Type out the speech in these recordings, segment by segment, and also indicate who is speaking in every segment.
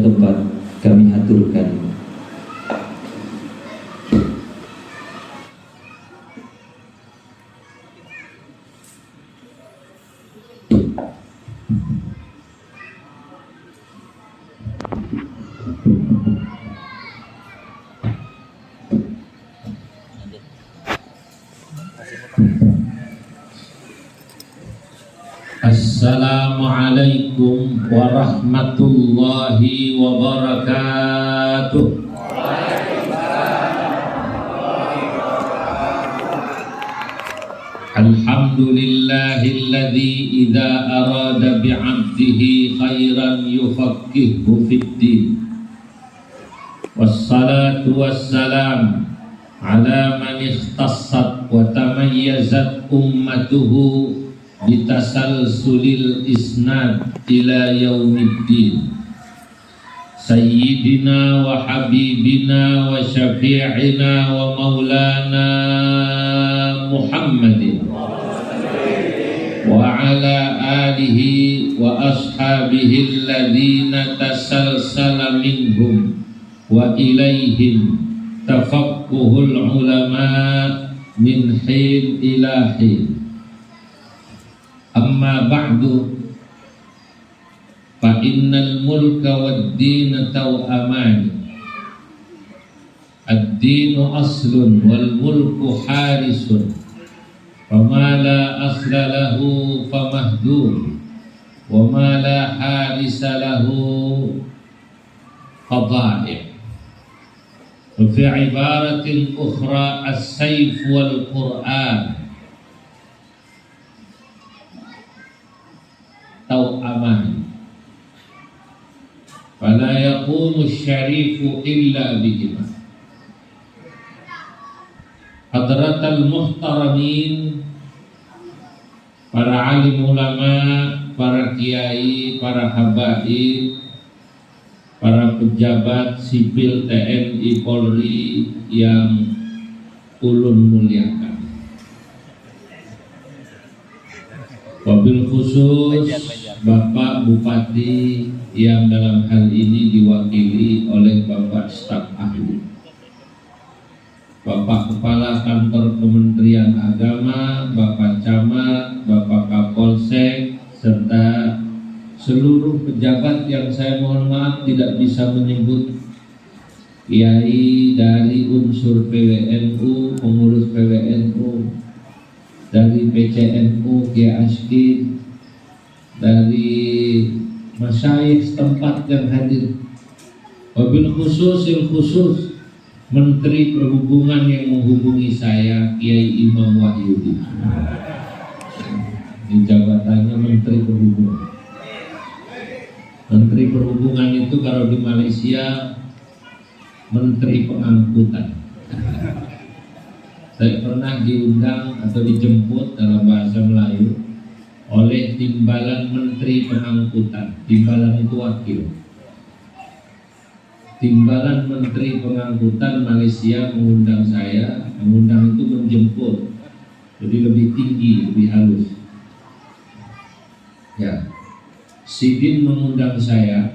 Speaker 1: tempat kami aturkan.
Speaker 2: Assalamualaikum warahmatullahi wabarakatuh. Alhamdulillahilladzi idza arada bi'abdihi khairan yufaqqihhu fid-din. Wassalatu wassalam ala man ikhtassat wa tamayyazat ummatuhu bitasalsulil isnad ila yaumiddin. Sayyidina wa habibina wa syafi'ina wa maulana Muhammadin wa ala alihi wa ashabihi alladhina tasalsala minhum wa ilaihim tafaqquhul ulama min hin ila hin. Amma ba'du, fa innal mulka wad-din taw'aman. Ad-dinu aslun wal mulku harisun. Fama la asla lahu famahdur, wa ma la harisa lahu fadha'ib. Wa fi ibaratin ukhra as-sayf wal Qur'an aman. Fala yaqumu syarifu illa bihima. Hadratal muhtaramin, para alim ulama, para kiai, para habaib, para pejabat sipil TNI Polri yang ulun muliakan. Wabil khusus Bapak Bupati yang dalam hal ini diwakili oleh Bapak Staf Ahli, Bapak Kepala Kantor Kementerian Agama, Bapak Camat, Bapak Kapolsek, serta seluruh pejabat yang saya mohon maaf tidak bisa menyebut, kiai dari unsur PWNU, pengurus PWNU, dari PCNU, Kiai Askin, dari masyayikh setempat yang hadir, wabil khusus Menteri Perhubungan yang menghubungi saya, Kiai Imam Wahyudi. Di jabatannya Menteri Perhubungan. Menteri Perhubungan itu kalau di Malaysia Menteri Pengangkutan. Saya pernah diundang atau dijemput dalam bahasa Melayu oleh Timbalan Menteri Pengangkutan. Timbalan itu wakil. Timbalan Menteri Pengangkutan Malaysia mengundang saya. Mengundang itu menjemput, jadi lebih tinggi, lebih halus. Ya, Sidin mengundang saya.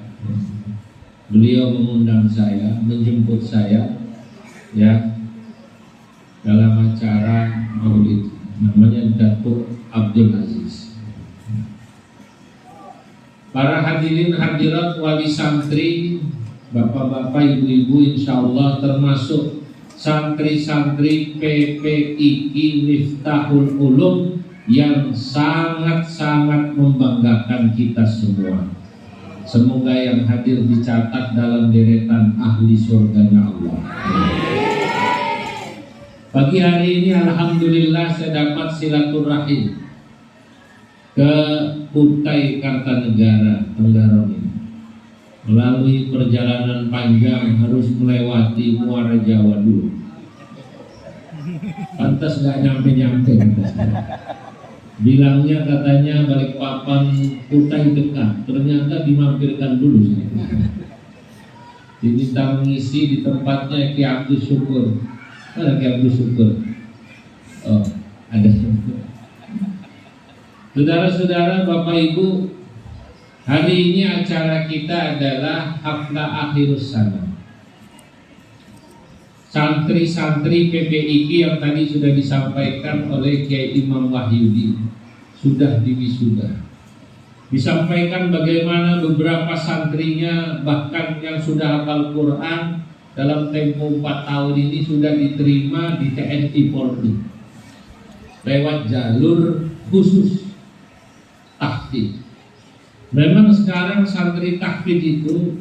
Speaker 2: Beliau mengundang saya, menjemput saya, ya, dalam acara maulid, namanya Datuk Abdul Aziz. Para hadirin hadirat wali santri, bapak-bapak, ibu-ibu, insya Allah termasuk santri-santri PPII Miftahul Ulum yang sangat-sangat membanggakan kita semua. Semoga yang hadir dicatat dalam deretan ahli surganya Allah. Pagi hari ini alhamdulillah saya dapat silaturahim ke Kutai Kartanegara, Tenggarong ini. Melalui perjalanan panjang harus melewati Muara Jawa dulu. Pantas gak nyampe-nyampe. Bilangnya katanya Balikpapan Kutai dekat, ternyata dimampirkan dulu saya. Diminta mengisi di tempatnya Ki Abdul Syukur. Ada Ki Abdul Syukur. Oh, ada. Saudara-saudara, Bapak Ibu, Hari ini acara kita adalah haflah akhirus sana. Santri-santri PPIK yang tadi sudah disampaikan oleh Kiai Imam Wahyudi sudah diwisuda. Disampaikan bagaimana beberapa santrinya bahkan yang sudah hafal Quran dalam tempo 4 tahun ini sudah diterima di TNI Polri lewat jalur khusus tahfidz. Memang sekarang santri tahfidz itu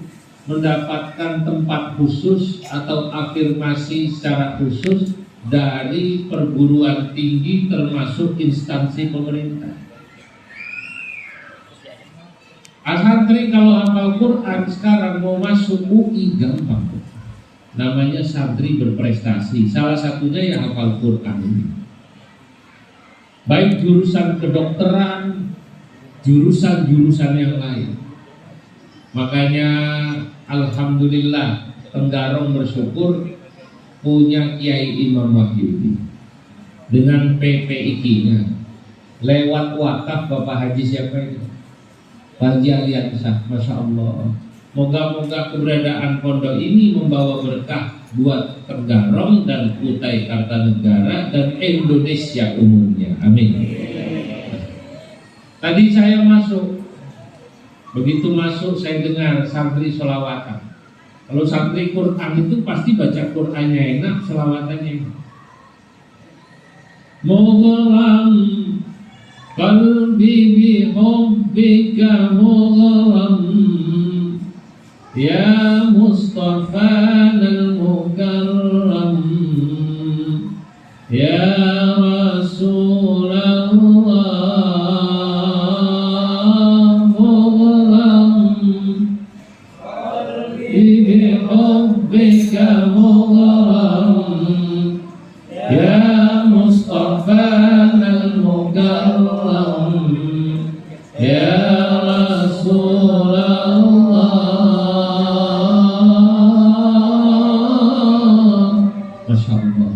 Speaker 2: mendapatkan tempat khusus atau afirmasi secara khusus dari perguruan tinggi termasuk instansi pemerintah. Santri kalau hafal Quran sekarang mau masuk UI gampang. Namanya santri berprestasi. Salah satunya yang hafal Quran ini. Baik jurusan kedokteran, jurusan-jurusan yang lain. Makanya alhamdulillah Tenggarong bersyukur punya Kiai Imam Wahyudi dengan PPIK-nya lewat wakaf Bapak Haji siapa itu? Haji Aliansah, Masya Allah. Moga-moga keberadaan pondok ini membawa berkah buat Tenggarong dan Kutai Kartanegara dan Indonesia umumnya. Amin. Tadi saya masuk, begitu masuk saya dengar santri sholawatan. Kalau santri Quran itu pasti baca Qurannya enak, sholawatannya enak. Mughram qalbi bi hubbika mughram ya Mustafa al-Mukarram ya Rasulullah bika mughram ya Mustafa al-Mukarram ya Rasulullah. Masya Allah.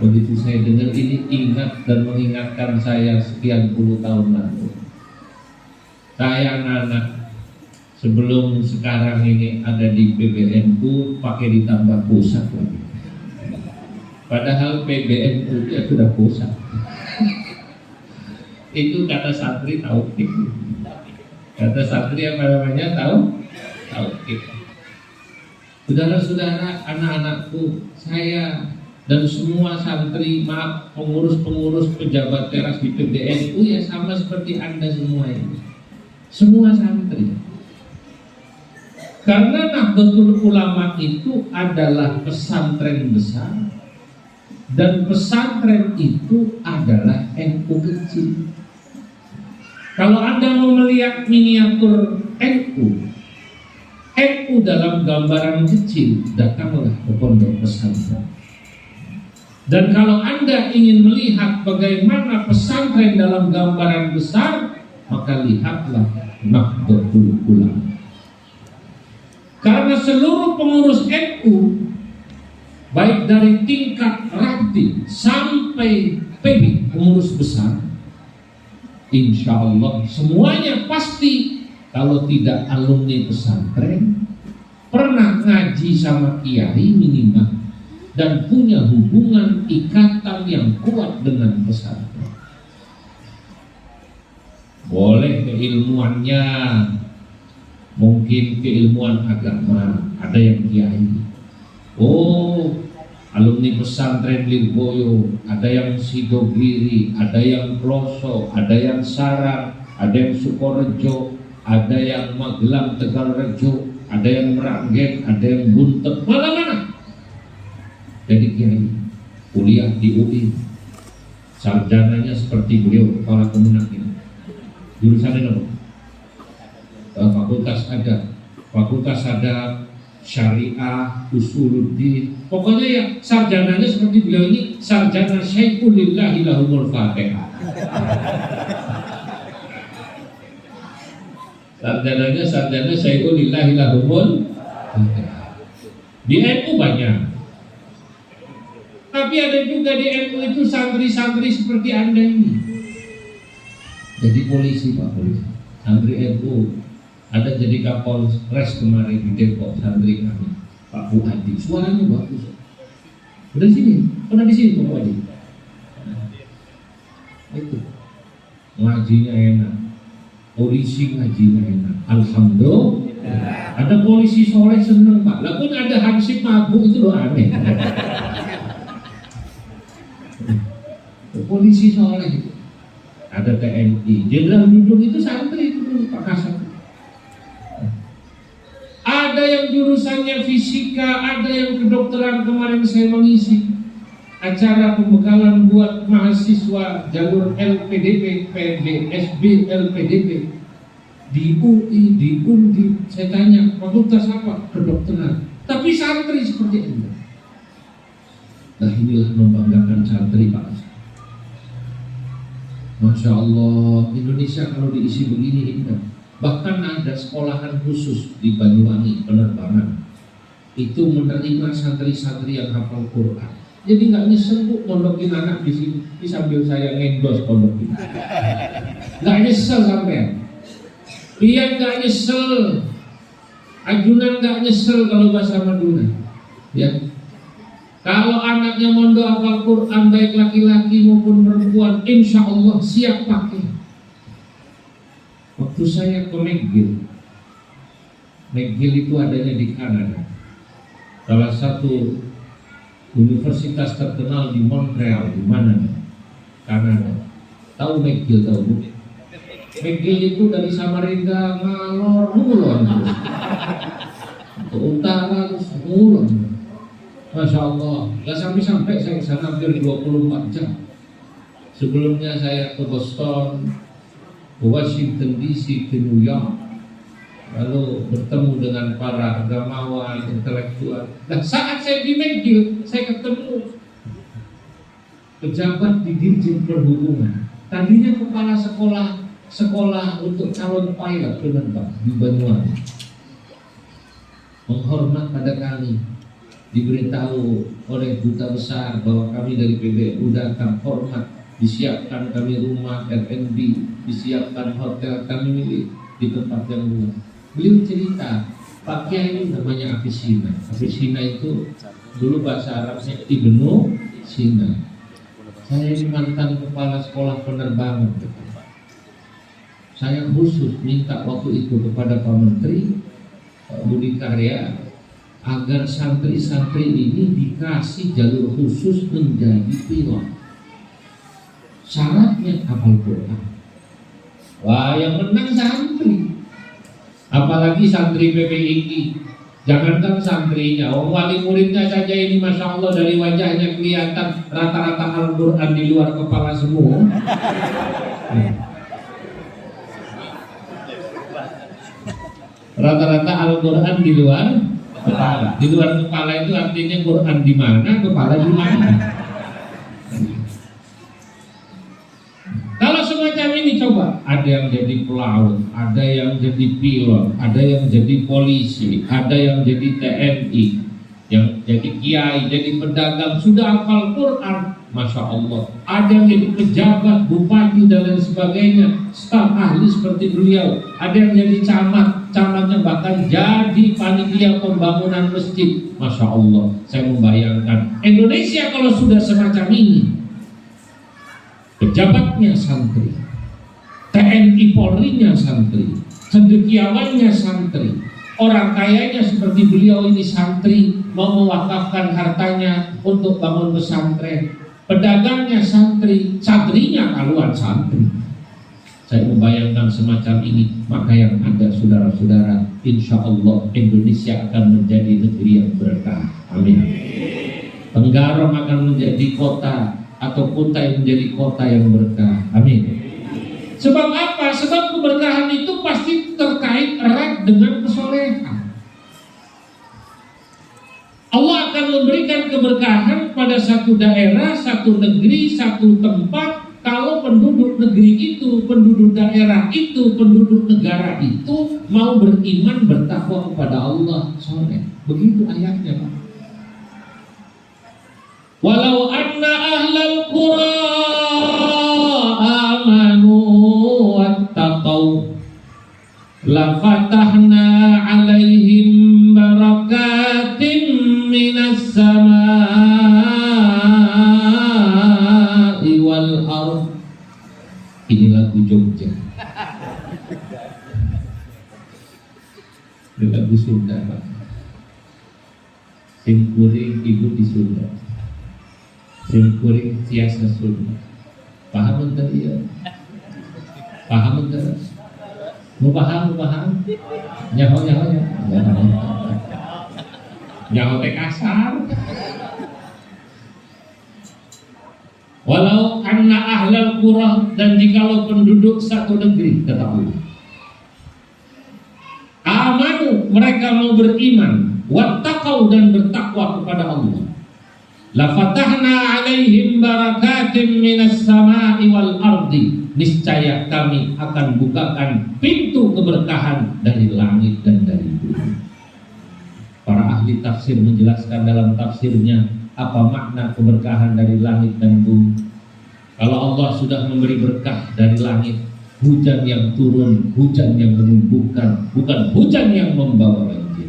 Speaker 2: Begitu saya dengar ini ingat dan mengingatkan saya sekian puluh tahun lalu. Saya anak sebelum sekarang ini ada di PBNU pakai ditambah pusat lagi. Padahal PBNU nya sudah pusat. Itu kata santri tauhid. Kata santri apa namanya tauhid. Saudara-saudara, anak-anakku, saya dan semua santri, maaf pengurus-pengurus pejabat teras di PBNU ya sama seperti Anda semua ini. Semua santri. Karena Nahdlatul Ulama itu adalah pesantren besar dan pesantren itu adalah NU kecil. Kalau Anda mau melihat miniatur NU dalam gambaran kecil, datanglah ke pondok pesantren. Dan kalau Anda ingin melihat bagaimana pesantren dalam gambaran besar, maka lihatlah Nahdlatul Ulama. Karena seluruh pengurus NU, baik dari tingkat Rapti sampai PB pengurus besar, insya Allah semuanya pasti kalau tidak alumni pesantren pernah ngaji sama kiai minimal dan punya hubungan ikatan yang kuat dengan pesantren. Boleh keilmuannya mungkin keilmuan agama, ada yang kiai. Oh, alumni pesantren Lirboyo, ada yang Sidogiri, ada yang Ploso, ada yang Sarang, ada yang Sukorejo, ada yang Magelang Tegalrejo, ada yang Meranggen, ada yang Buntet, mana-mana. Jadi kiai, kuliah di UI, sarjananya seperti beliau, kepala kemenak ini. Jurusannya apa? Fakultas ada syariah, usuluddin, pokoknya ya sarjananya seperti beliau ini, sarjana Syaikulillahi lahumul Fatihah. Sarjana Syaikulillahi lahumul Fatihah. Di NU banyak, tapi ada juga di NU itu santri-santri seperti Anda ini. Jadi polisi Pak, polisi, santri NU. Ada jadi Kapolres kemarin di Depok, santri kami, Pak Buadi, suaranya bagus. Udah sini, pernah di sini Pak Buadi. Itu ngajinya enak, polisi ngajinya enak. Alhamdulillah. Ada polisi soleh seneng Pak. Lah pun ada hansip mabuk itu loh aneh. Polisi soleh itu. Ada TNI, Jenderal Dudung itu santri itu dulu Pak Kasat. Ada yang jurusannya fisika, ada yang kedokteran. Kemarin saya mengisi acara pembekalan buat mahasiswa jalur LPDP, PDSB, LPDP di UI, di Undi. Saya tanya, fakultas apa? Kedokteran. Tapi santri seperti ini. Nah inilah membanggakan santri Pak. Masya Allah, Indonesia kalau diisi begini indah. Bahkan ada sekolahan khusus di Banyuwangi penerbangan. Itu menerima santri-santri yang hafal Quran. Jadi nggak nyesel Bu mondokin anak di sini. Ini sambil saya ngendos pondok ini. Nggak nyesel sampai. Pian nggak nyesel. Ajunan nggak nyesel kalau bahasa Madura. Ya. Kalau anaknya mondok hafal Quran baik laki-laki maupun perempuan, insya Allah siap pakai. Waktu saya ke McGill itu adanya di Kanada. Salah satu universitas terkenal di Montreal, di mana? Kanada. Tahu McGill tahu Bu? McGill itu dari Samarinda ngalor ngulon terus. Ke utara terus ngulon. Masya Allah, gak sampai-sampai saya kesana hampir 24 jam. Sebelumnya saya ke Boston, ke Washington DC, ke New York, lalu bertemu dengan para agamawan, intelektual. Nah saat saya di McGill, saya ketemu pejabat di Dirjen Perhubungan. Tadinya kepala sekolah untuk calon pilot penerbang di Banyuwangi. Menghormat pada kami. Diberitahu oleh duta besar bahwa kami dari PBNU datang, hormat, disiapkan kami rumah Airbnb, disiapkan hotel kami milik di tempat yang luas. Beliau cerita, Pak Kiai ini namanya Afisina. Afisina itu dulu bahasa Arabnya Ibnu Sina. Saya ini mantan kepala sekolah penerbangan. Saya khusus minta waktu itu kepada Pak Menteri Budi Karya agar santri-santri ini dikasih jalur khusus menjadi pilot. Syaratnya hafal Quran. Wah, yang menang santri. Apalagi santri PPII. Jangankan santrinya, wali muridnya saja ini Masya Allah dari wajahnya kelihatan rata-rata Al-Quran di luar kepala semua. Rata-rata Al-Quran di luar kepala. Di luar kepala itu artinya Quran di mana, kepala di mana. Kalau semacam ini coba, ada yang jadi pelaut, ada yang jadi pilot, ada yang jadi polisi, ada yang jadi TNI, yang jadi kiai, jadi pedagang, sudah hafal Quran, Masya Allah. Ada yang jadi pejabat, bupati dan lain sebagainya, staf ahli seperti beliau. Ada yang jadi camatnya bahkan jadi panitia pembangunan masjid. Masya Allah, saya membayangkan Indonesia kalau sudah semacam ini. Pejabatnya santri, TNI Polri-nya santri, cendekiawannya santri, orang kayanya seperti beliau ini santri, mau mewakafkan hartanya untuk bangun pesantren. Pedagangnya santri, santrinya kaluan santri. Saya membayangkan semacam ini, maka yang ada saudara-saudara, insya Allah Indonesia akan menjadi negeri yang berkah. Amin. Tenggarong akan menjadi kota atau kota yang menjadi kota yang berkah. Amin. Sebab apa? Sebab keberkahan itu pasti terkait erat dengan kesolehan. Allah akan memberikan keberkahan pada satu daerah, satu negeri, satu tempat kalau penduduk negeri itu, penduduk daerah itu, penduduk negara itu mau beriman, bertakwa kepada Allah, soleh. Begitu ayatnya, Pak. Walau anna ahlal qura amanu wattaqau La fatahna alaihim barakatim minas samai wal ardh. Ini lagu Jogja. Ini lagu Sunda, Pak. Sing kuring ibu di Sunda, sing kuring tiasa Sunda. Paham enggak ya? Paham enggak? Mau paham? Nyaho ya. Nyaho teh kasar. Walau anna ahlal qura, dan jikalau penduduk satu negeri, kata Allah, amanu, mereka mau beriman, wattaqau, dan bertakwa kepada Allah, la fatahna alaihim barakatim minas samai wal ardi, niscaya kami akan bukakan pintu keberkahan dari langit dan dari bumi. Para ahli tafsir menjelaskan dalam tafsirnya apa makna keberkahan dari langit dan bumi. Kalau Allah sudah memberi berkah dari langit, hujan yang turun, hujan yang menumbuhkan, bukan hujan yang membawa banjir.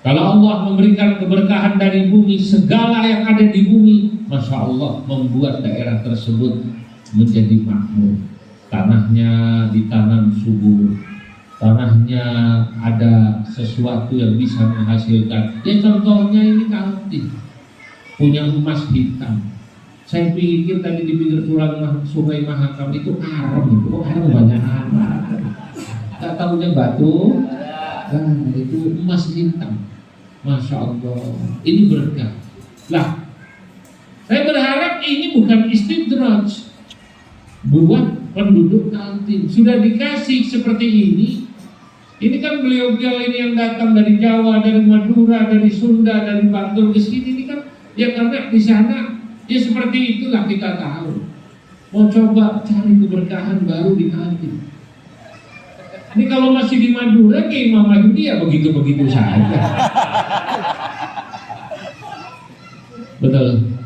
Speaker 2: Kalau Allah memberikan keberkahan dari bumi, segala yang ada di bumi, Masya Allah, membuat daerah tersebut menjadi makmur. Tanahnya ditanam subur, tanahnya ada sesuatu yang bisa menghasilkan. Ya contohnya ini Kaltim, punya emas hitam. Saya pikir tadi di pinggir Sungai Mahakam itu aram, itu aram banyak aram. Tak tahunya batu, itu emas hitam. Masya Allah, ini berkah. Lah, saya berharap ini bukan istidraj buat penduduk Kaltim. Sudah dikasih seperti ini. Ini kan beliau-beliau ini yang datang dari Jawa, dari Madura, dari Sunda, dari Bantul ke sini. Ini kan ya karena di sana ya seperti itulah kita tahu. Mau coba cari keberkahan baru di Kaltim. Ini kalau masih di Madura kayak Imam Mahdi ya begitu-begitu saja. Betul.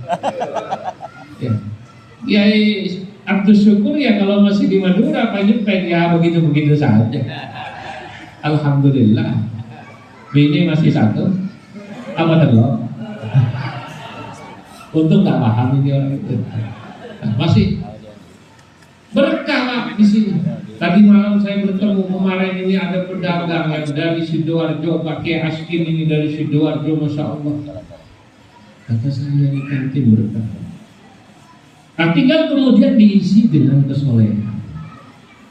Speaker 2: Ya. Ya Abdus Syukur ya kalau masih di Madura Pak Jepet ya begitu-begitu saja. Alhamdulillah. Ini masih satu. Apa telur? Untung nggak paham ini orang itu. Nah, masih berkah Pak di sini. Tadi malam saya bertemu, kemarin ini ada pedagang yang dari Sidoarjo, pakai askin ini dari Sidoarjo, Masya Allah. Kata saya ini Kaltim berkah. Nah, tinggal kemudian diisi dengan kesolehan.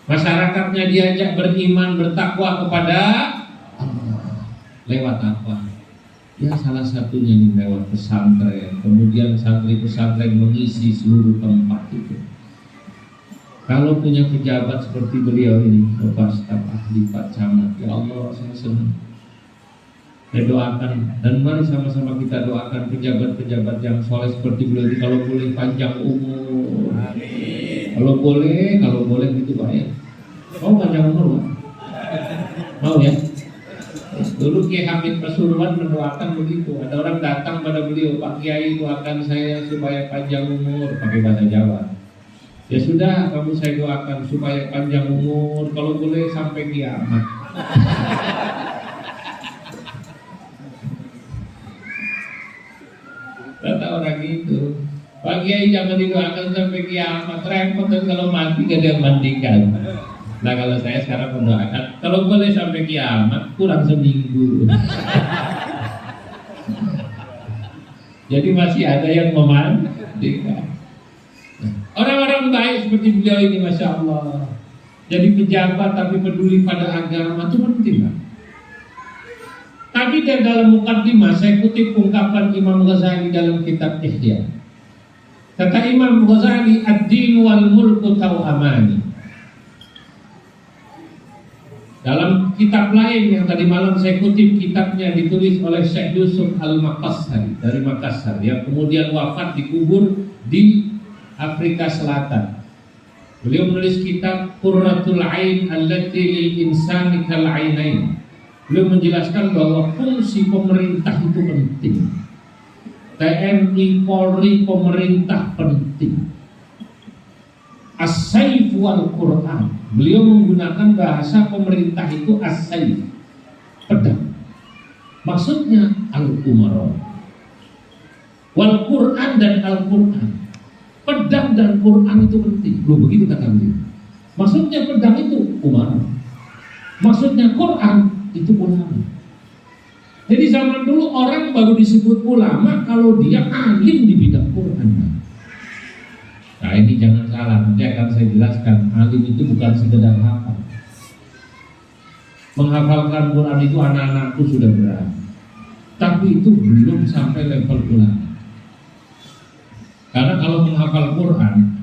Speaker 2: Masyarakatnya diajak beriman, bertakwa kepada Allah. Lewat apa? Ya salah satunya ini lewat pesantren. Kemudian santri pesantren mengisi seluruh tempat itu. Kalau punya pejabat seperti beliau ini, Bapak staf ahli, Pak Camat, ya Allah saya senang. Saya doakan, dan mari sama-sama kita doakan pejabat-pejabat yang soleh seperti beliau ini. Kalau boleh panjang umur, kalau boleh gitu Pak ya. Mau panjang umur Pak? Mau ya? Dulu Kiai Hamid Pasuruan mendoakan begitu. Ada orang datang pada beliau, Pak Kiai doakan saya supaya panjang umur, pakai bahasa Jawa. Ya sudah, kamu saya doakan supaya panjang umur, kalau boleh sampai kiamat. Kata orang itu, Pak Kiai jangan didoakan sampai kiamat, repot dan kalau mati gak ada yang mandikan. Nah kalau saya sekarang mendoakan, kalau boleh sampai kiamat, kurang seminggu. Jadi masih ada yang memandikan. Orang-orang baik seperti beliau ini, Masya Allah. Jadi pejabat tapi peduli pada agama itu penting kan? Tapi dalam mukaddimah saya kutip ungkapan Imam Ghazali dalam kitab Ihya. Kata Imam Ghazali, ad-din wal mulku tau'amani. Dalam kitab lain yang tadi malam saya kutip, kitabnya ditulis oleh Syekh Yusuf Al-Makassari dari Makassar, yang kemudian wafat dikubur di Afrika Selatan. Beliau menulis kitab Qurratul Ain allati lil insani kal ainain. Beliau menjelaskan bahwa fungsi pemerintah itu penting. TNI, Polri, pemerintah penting. as-saif wal Quran. Beliau menggunakan bahasa pemerintah itu as-saif, pedang. Maksudnya al-umara. Wal Quran dan Al-Quran. Pedang dan Quran itu penting. Loh, begitu kata beliau. Maksudnya pedang itu umara. Maksudnya Quran itu ulama. Jadi zaman dulu orang baru disebut ulama kalau dia alim di bidang Quran. Nah ini jangan salah, nanti akan saya jelaskan. Alim itu bukan sekedar hafal. Menghafalkan Quran itu anak-anakku sudah berat, tapi itu belum sampai level ulama. Karena kalau menghafal Quran,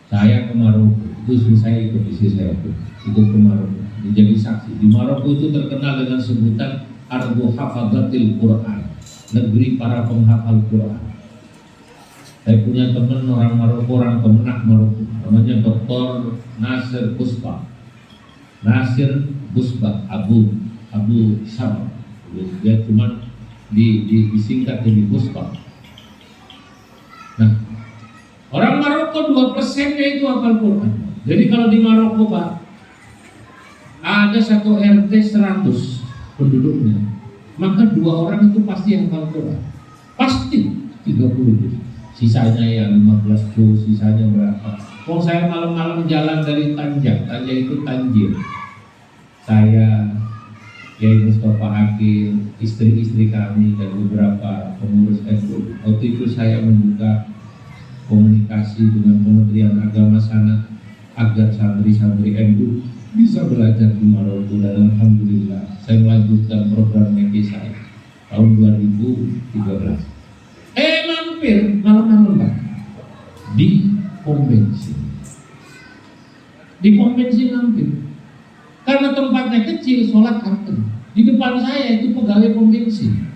Speaker 2: saya ke Maroko, itu saya ikut istri saya ikut ke Maroko, menjadi saksi. Di Maroko itu terkenal dengan sebutan Ardu Hafadzatil Quran, negeri para penghafal Quran. Saya punya teman orang Maroko, orang Kemenak Maroko, namanya Dr. Nasir Busbak. Nasir Busbak, Abu Sama. Dia cuma disingkat jadi Busbak. Nah, orang Maroko 2%-nya itu hafal Quran. Jadi kalau di Maroko Pak, ada satu RT 100 penduduknya, maka 2 orang itu pasti yang hafal Quran. Pasti 30 juz. Sisanya ya 15 juz, sisanya berapa. Oh saya malam-malam jalan dari Tanjak itu Tanjir. Saya, Kiai Mustafa Hakim, istri-istri kami dan beberapa pengurus NU. Waktu itu saya membuka komunikasi dengan Kementerian Agama sana agar santri-santri NU bisa belajar di Maroko, dan alhamdulillah saya melanjutkan program MK saya tahun 2013. Mampir malam-malam Pak di pom bensin. Di pom bensin mampir. Karena tempatnya kecil, sholat kantor. Di depan saya itu pegawai pom bensin,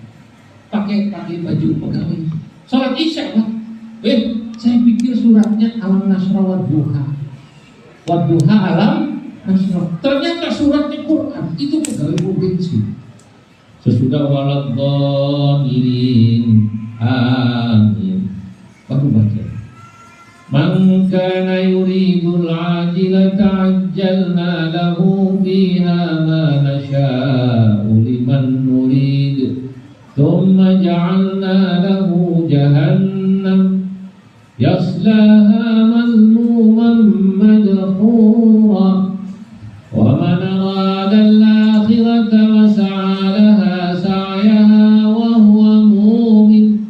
Speaker 2: pakai baju pegawai. Sholat isya Pak. Saya pikir suratnya Alam Nasra wa Duha. Wa Duha Alam Nasra. Ternyata suratnya Quran. Itu pegawai pom bensin. Sesudah waladhdallin, amin, baru baca. Man kana yuridul ajilata ajjalna lahu fiha ma nasha'u liman nurid, thumma ja'alna lahu jahannam yaslaha mazmuman madhura, wa man arada al-akhirata wa sa'a laha sa'yaha wa huwa mu'min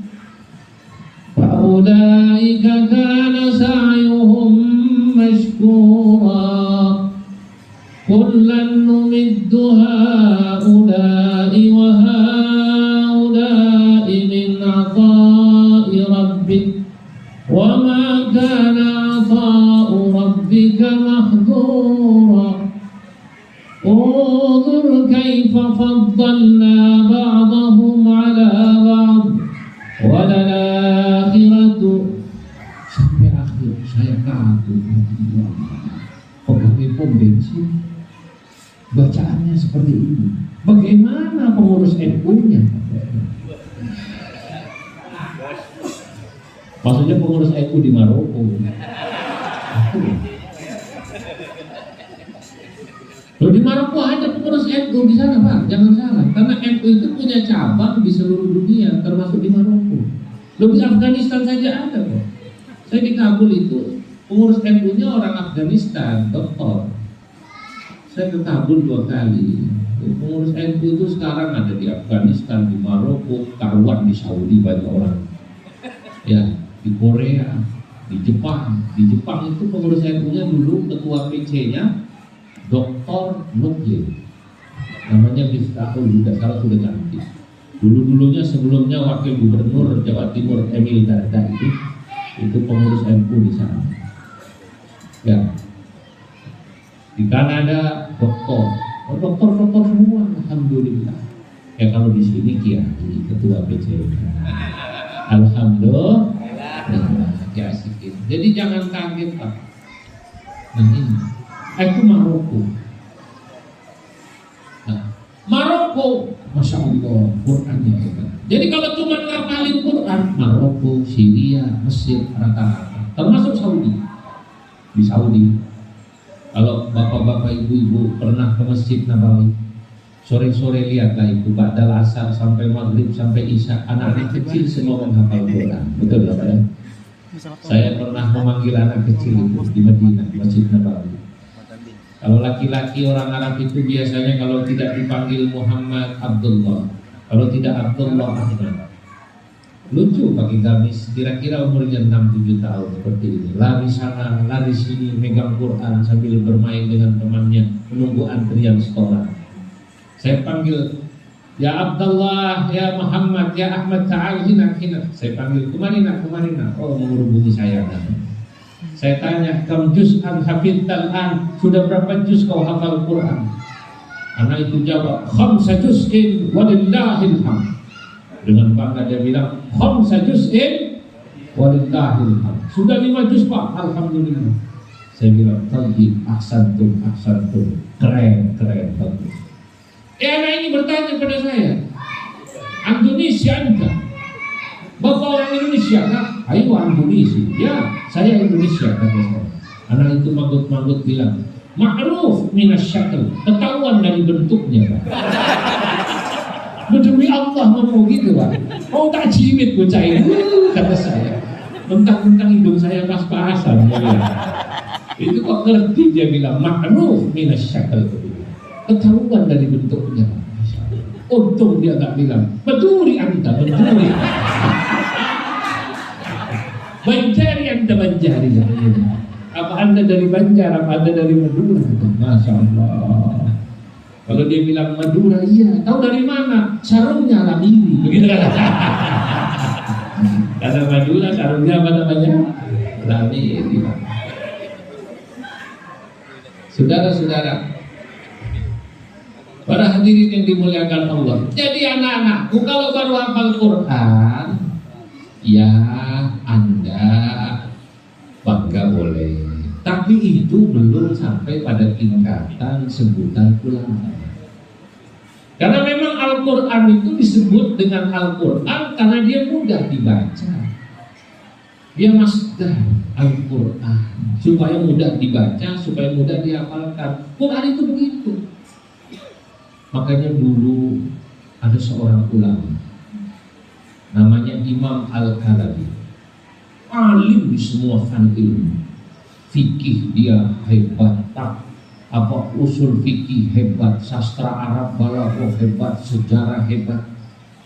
Speaker 2: fa'ulaika kana sa'yuhum mashkura, kullan numiddu ha'ula'i wa ha'ula'i min 'ata'i rabbik wa ma kana 'ata'u rabbika mahdura. Unzur kaifa faddalna ba'dahum 'ala ba'd wa lal-akhiratu, sampai akhir saya kagum. Pegawai pom bensin bacaannya seperti ini. Bagaimana pengurus NU-nya? Maksudnya pengurus NU di Maroko. Loh, di Maroko ada pengurus NU di sana Pak, jangan salah. Karena NU itu punya cabang di seluruh dunia, termasuk di Maroko. Loh, di Afghanistan saja ada kok. Saya di Kabul itu pengurus NU-nya orang Afghanistan, doktor. Saya ke Kabul 2 kali. Pengurus NU itu sekarang ada di Afghanistan, di Maroko, karuan di Saudi banyak orang. Ya, di Korea, di Jepang. Di Jepang itu pengurus NU-nya dulu ketua PC-nya Dr. Nukye, namanya Miftahul Huda, salah sudah ganti. Dulunya sebelumnya wakil gubernur Jawa Timur Emil Dardak itu pengurus NU di sana. Ya, di Kanada doktor semua, alhamdulillah. Ya kalau di sini Kiai ketua PC, alhamdulillah, ya asik. Jadi jangan kaget Pak. Nah ini. Itu Maroko. Nah, Maroko, masya Allah, Qurannya hebat. Jadi kalau cuma ngapalin Quran, Maroko, Syria, Mesir, rata-rata, termasuk Saudi. di Saudi. Kalau bapak-bapak ibu-ibu pernah ke Masjid Nabawi, sore-sore lihatlah itu, ba'dal asar sampai maghrib sampai isya, anak-anak kecil semua menghafal Quran. Betul ya Pak ya? Saya pernah memanggil anak kecil itu di Madinah, Masjid Nabawi. Kalau laki-laki orang Arab itu biasanya kalau tidak dipanggil Muhammad, Abdullah. Kalau tidak Abdullah, Ahmad. Lucu pakai gamis, kira-kira umurnya 6-7 tahun seperti ini. Lari sana, lari sini, megang Quran sambil bermain dengan temannya, menunggu antrian setoran. Saya panggil, ya Abdullah, ya Muhammad, ya Ahmad, ta'al hina. Saya panggil, kemari nak. Oh, menghubungi saya. Saya tanya, kam juz'an hafidhal an, sudah berapa juz kau hafal Quran? Anak itu jawab, khamsa juz'in walillahil hamd. Dengan bangga dia bilang, khamsa juz'in walillahil hamd. Sudah 5 juz Pak, alhamdulillah. Saya bilang, tayyib, ahsantum, keren, bagus. Anak ini bertanya pada saya, Indonesia enggak? Bapak orang Indonesia kan? Ayo Indonesia. Ya, saya Indonesia kata saya. Anak itu manggut-manggut bilang, ma'ruf minasyakl, ketahuan dari bentuknya Pak. Demi Allah ngomong gitu Pak. Oh tak cimit bocah ini, kata saya. Mentang-mentang hidung saya pas-pasan. Itu kok ngerti dia bilang, ma'ruf minasyakl, ketahuan dari bentuknya. Untung dia tak bilang, beduri anta, beduri. Banjari anda, banjari. Apa anda dari Banjar, apa anda dari Madura? Masya Allah. Kalau dia bilang Madura, iya. Tahu dari mana? Sarungnya Lamiri. Begitu kan? Karena Madura sarungnya apa namanya? Lamiri. Saudara-saudara, para hadirin yang dimuliakan Allah. Jadi anak-anakku kalau baru hafal Quran, ya Anda bangga boleh. Tapi itu belum sampai pada tingkatan sebutan ulama. Karena memang Al-Quran itu disebut dengan Al-Quran karena dia mudah dibaca. Dia masdar Al-Quran supaya mudah dibaca, supaya mudah dihafalkan. Quran itu begitu. Makanya dulu ada seorang ulama namanya Imam Al-Kalabi, alim di semua fan ilmu. Fikih dia hebat, usul fikih hebat, sastra Arab balaghah hebat, sejarah hebat.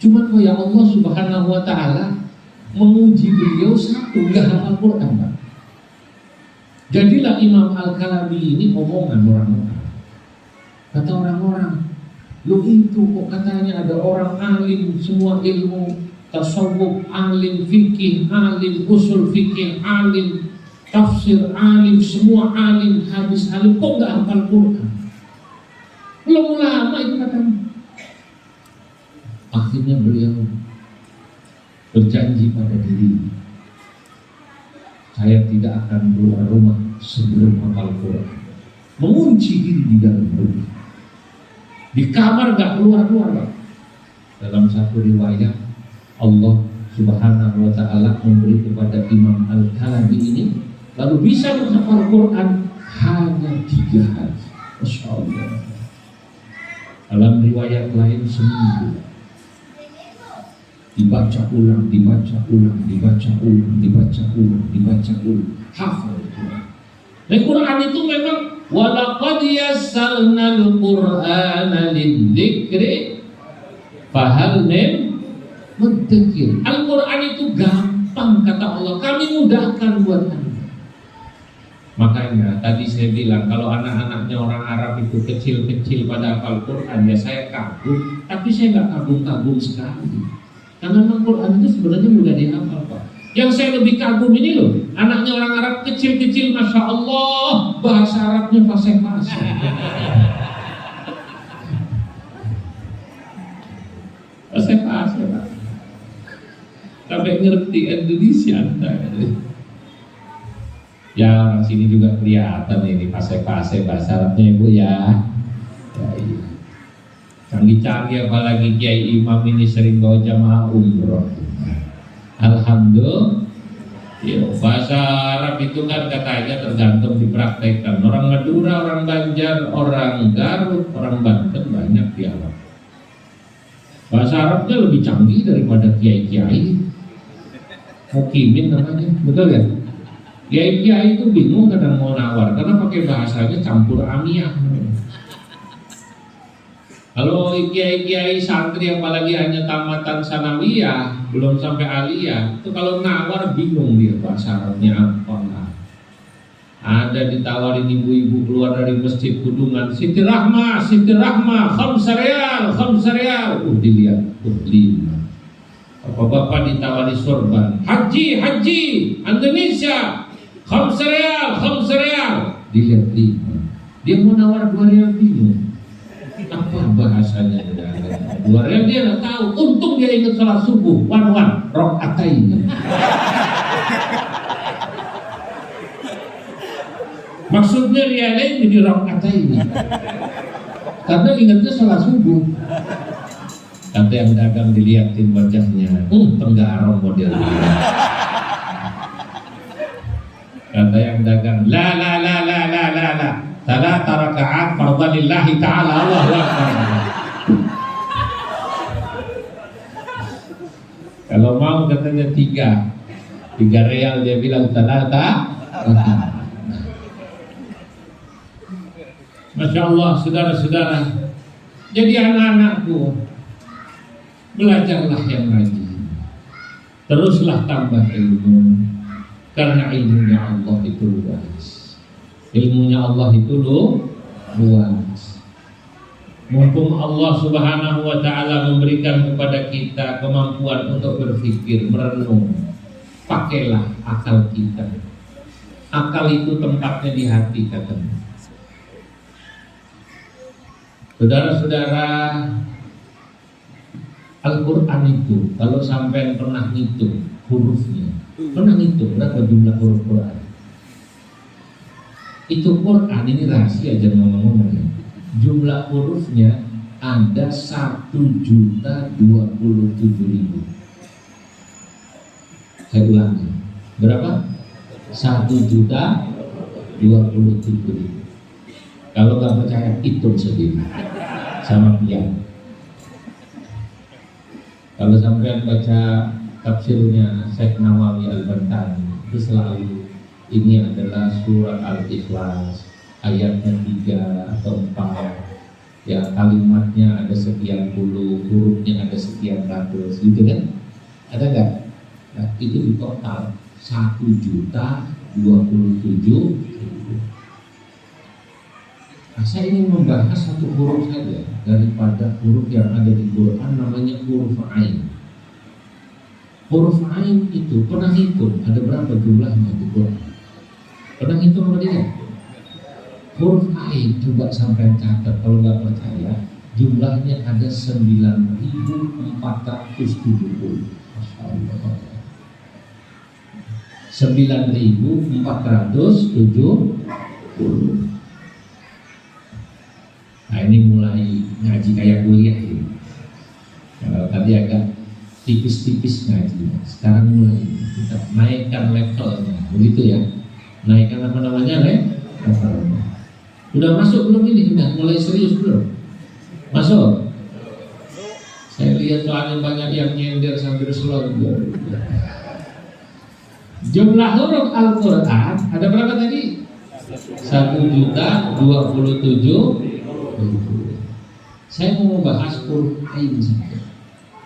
Speaker 2: Cuma ya Allah Subhanahu wa taala menguji beliau satu, enggak hafal Quran, Pak. Jadilah Imam Al-Kalabi ini omongan orang-orang. Kata orang-orang, lu itu kok katanya ada orang alim semua ilmu, tasawuf alim, fikih alim, usul fikih alim, tafsir alim, semua alim, hadis alim, kok gak hafal Quran? Belum lama itu katanya. Akhirnya beliau berjanji pada diri, saya tidak akan keluar rumah sebelum hafal Quran. Mengunci diri di dalam rumah, di kamar gak keluar-keluar. Dalam satu riwayat, Allah Subhanahu wa ta'ala memberi kepada Imam Al-Kalabi ini lalu bisa menghafal Quran hanya 3 hari. Masya Allah. Dalam riwayat lain seminggu, dibaca ulang, hafal Quran. Dan Quran itu memang walaqad yassarnal Qur'ana lidzikri fahal min mudzakir. Al-Quran itu gampang kata Allah, kami mudahkan buat Anda. Makanya tadi saya bilang kalau anak-anaknya orang Arab itu kecil-kecil pada hafal Quran, ya saya kagum, tapi saya nggak kagum-kagum sekali. Karena Al-Quran itu sebenarnya mudah dihafal, Pak. Yang saya lebih kagum ini loh, anaknya orang Arab kecil-kecil, Masya Allah, bahasa Arabnya fasih-fasih. Fasih-fasih, Pak. Sampai ngerti Indonesia entah. Ya orang sini juga kelihatan ini fasih-fasih bahasa Arabnya Ibu ya. Ya iya. Canggih-canggih apalagi Kiai Imam ini sering bawa jamaah umroh. Alhamdulillah. Ya, bahasa Arab itu kan katanya tergantung dipraktekkan. Orang Madura, orang Banjar, orang Garut, orang Banten banyak di Arab. Bahasa Arabnya lebih canggih daripada kiai-kiai. Mukimin namanya, betul ya? Kiai-kiai itu bingung kadang mau nawar karena pakai bahasanya campur amiyah. Kalau kiai-kiai santri apalagi hanya tamatan sanawiyah, belum sampai aliyah, itu kalau nawar bingung dia bahasa Arabnya apa. Ada ditawarin ibu-ibu keluar dari masjid Kudungan, Siti Rahma, khamsa riyal. Dilihat, 5. Bapak-bapak ditawari sorban, haji, Indonesia, khamsa riyal. Dilihat 5. Dia mau nawar 2 riyal bingung. Apa bahasanya? 2 riyal dia nggak tahu. Untung dia ingat salat subuh, rokaatain. Maksudnya rialain jadi rokaatain. Karena ingatnya salat subuh. Kata yang dagang dilihatin wajahnya, tenggarong modelnya. Kata yang dagang, la. Salat rakaat fardhalillahi ta'ala, Allahu akbar. Kalau mau katanya 3 real, dia bilang salata. Masya Allah, saudara-saudara. Jadi anak-anakku, belajarlah yang rajin. Teruslah tambah ilmu, karena ilmunya Allah itu luas. Ilmunya Allah itu luas. Mumpung Allah Subhanahu wa ta'ala memberikan kepada kita kemampuan untuk berpikir, merenung, pakailah akal kita. Akal itu tempatnya di hati, katanya. Saudara-saudara, Al-Quran itu kalau sampai pernah ngitung hurufnya, pernah ngitung berapa jumlah huruf Quran? Itu Quran ini rahasia, jangan ngomong-ngomong ya. Jumlah hurufnya ada 1.027.000. Saya ulangi, berapa? 1.027.000. Kalau nggak percaya, hitung sendiri sama pian. Kalau sampai baca tafsirnya Syekh Nawawi Al-Bantani, itu selalu ini adalah surat Al-Ikhlas, ayatnya 3 atau 4, ya kalimatnya ada sekian puluh, hurufnya ada sekian ratus, gitu kan? Ada nggak? Nah, itu di total 1.027.000. Nah, saya ingin membahas satu huruf saja daripada huruf yang ada di Quran, namanya huruf Ain. Huruf Ain itu pernah hitung ada berapa jumlahnya di Quran? Pernah hitung apa tidak? Huruf Ain coba sampai catat, kalau nggak percaya, jumlahnya ada 9.470. Masya Allah. 9.470. Nah, ini mulai ngaji kayak kuliah ini. Kalau tadi agak tipis-tipis ngaji, sekarang mulai kita naikkan levelnya, begitu ya. Naikkan apa namanya, levelnya. Udah masuk belum ini? Udah mulai serius belum? Masuk? Saya lihat soalnya banyak yang nyender sambil slow. Jumlah huruf Al-Quran ada berapa tadi? 1.027.000. Saya mau membahas huruf Ain saja,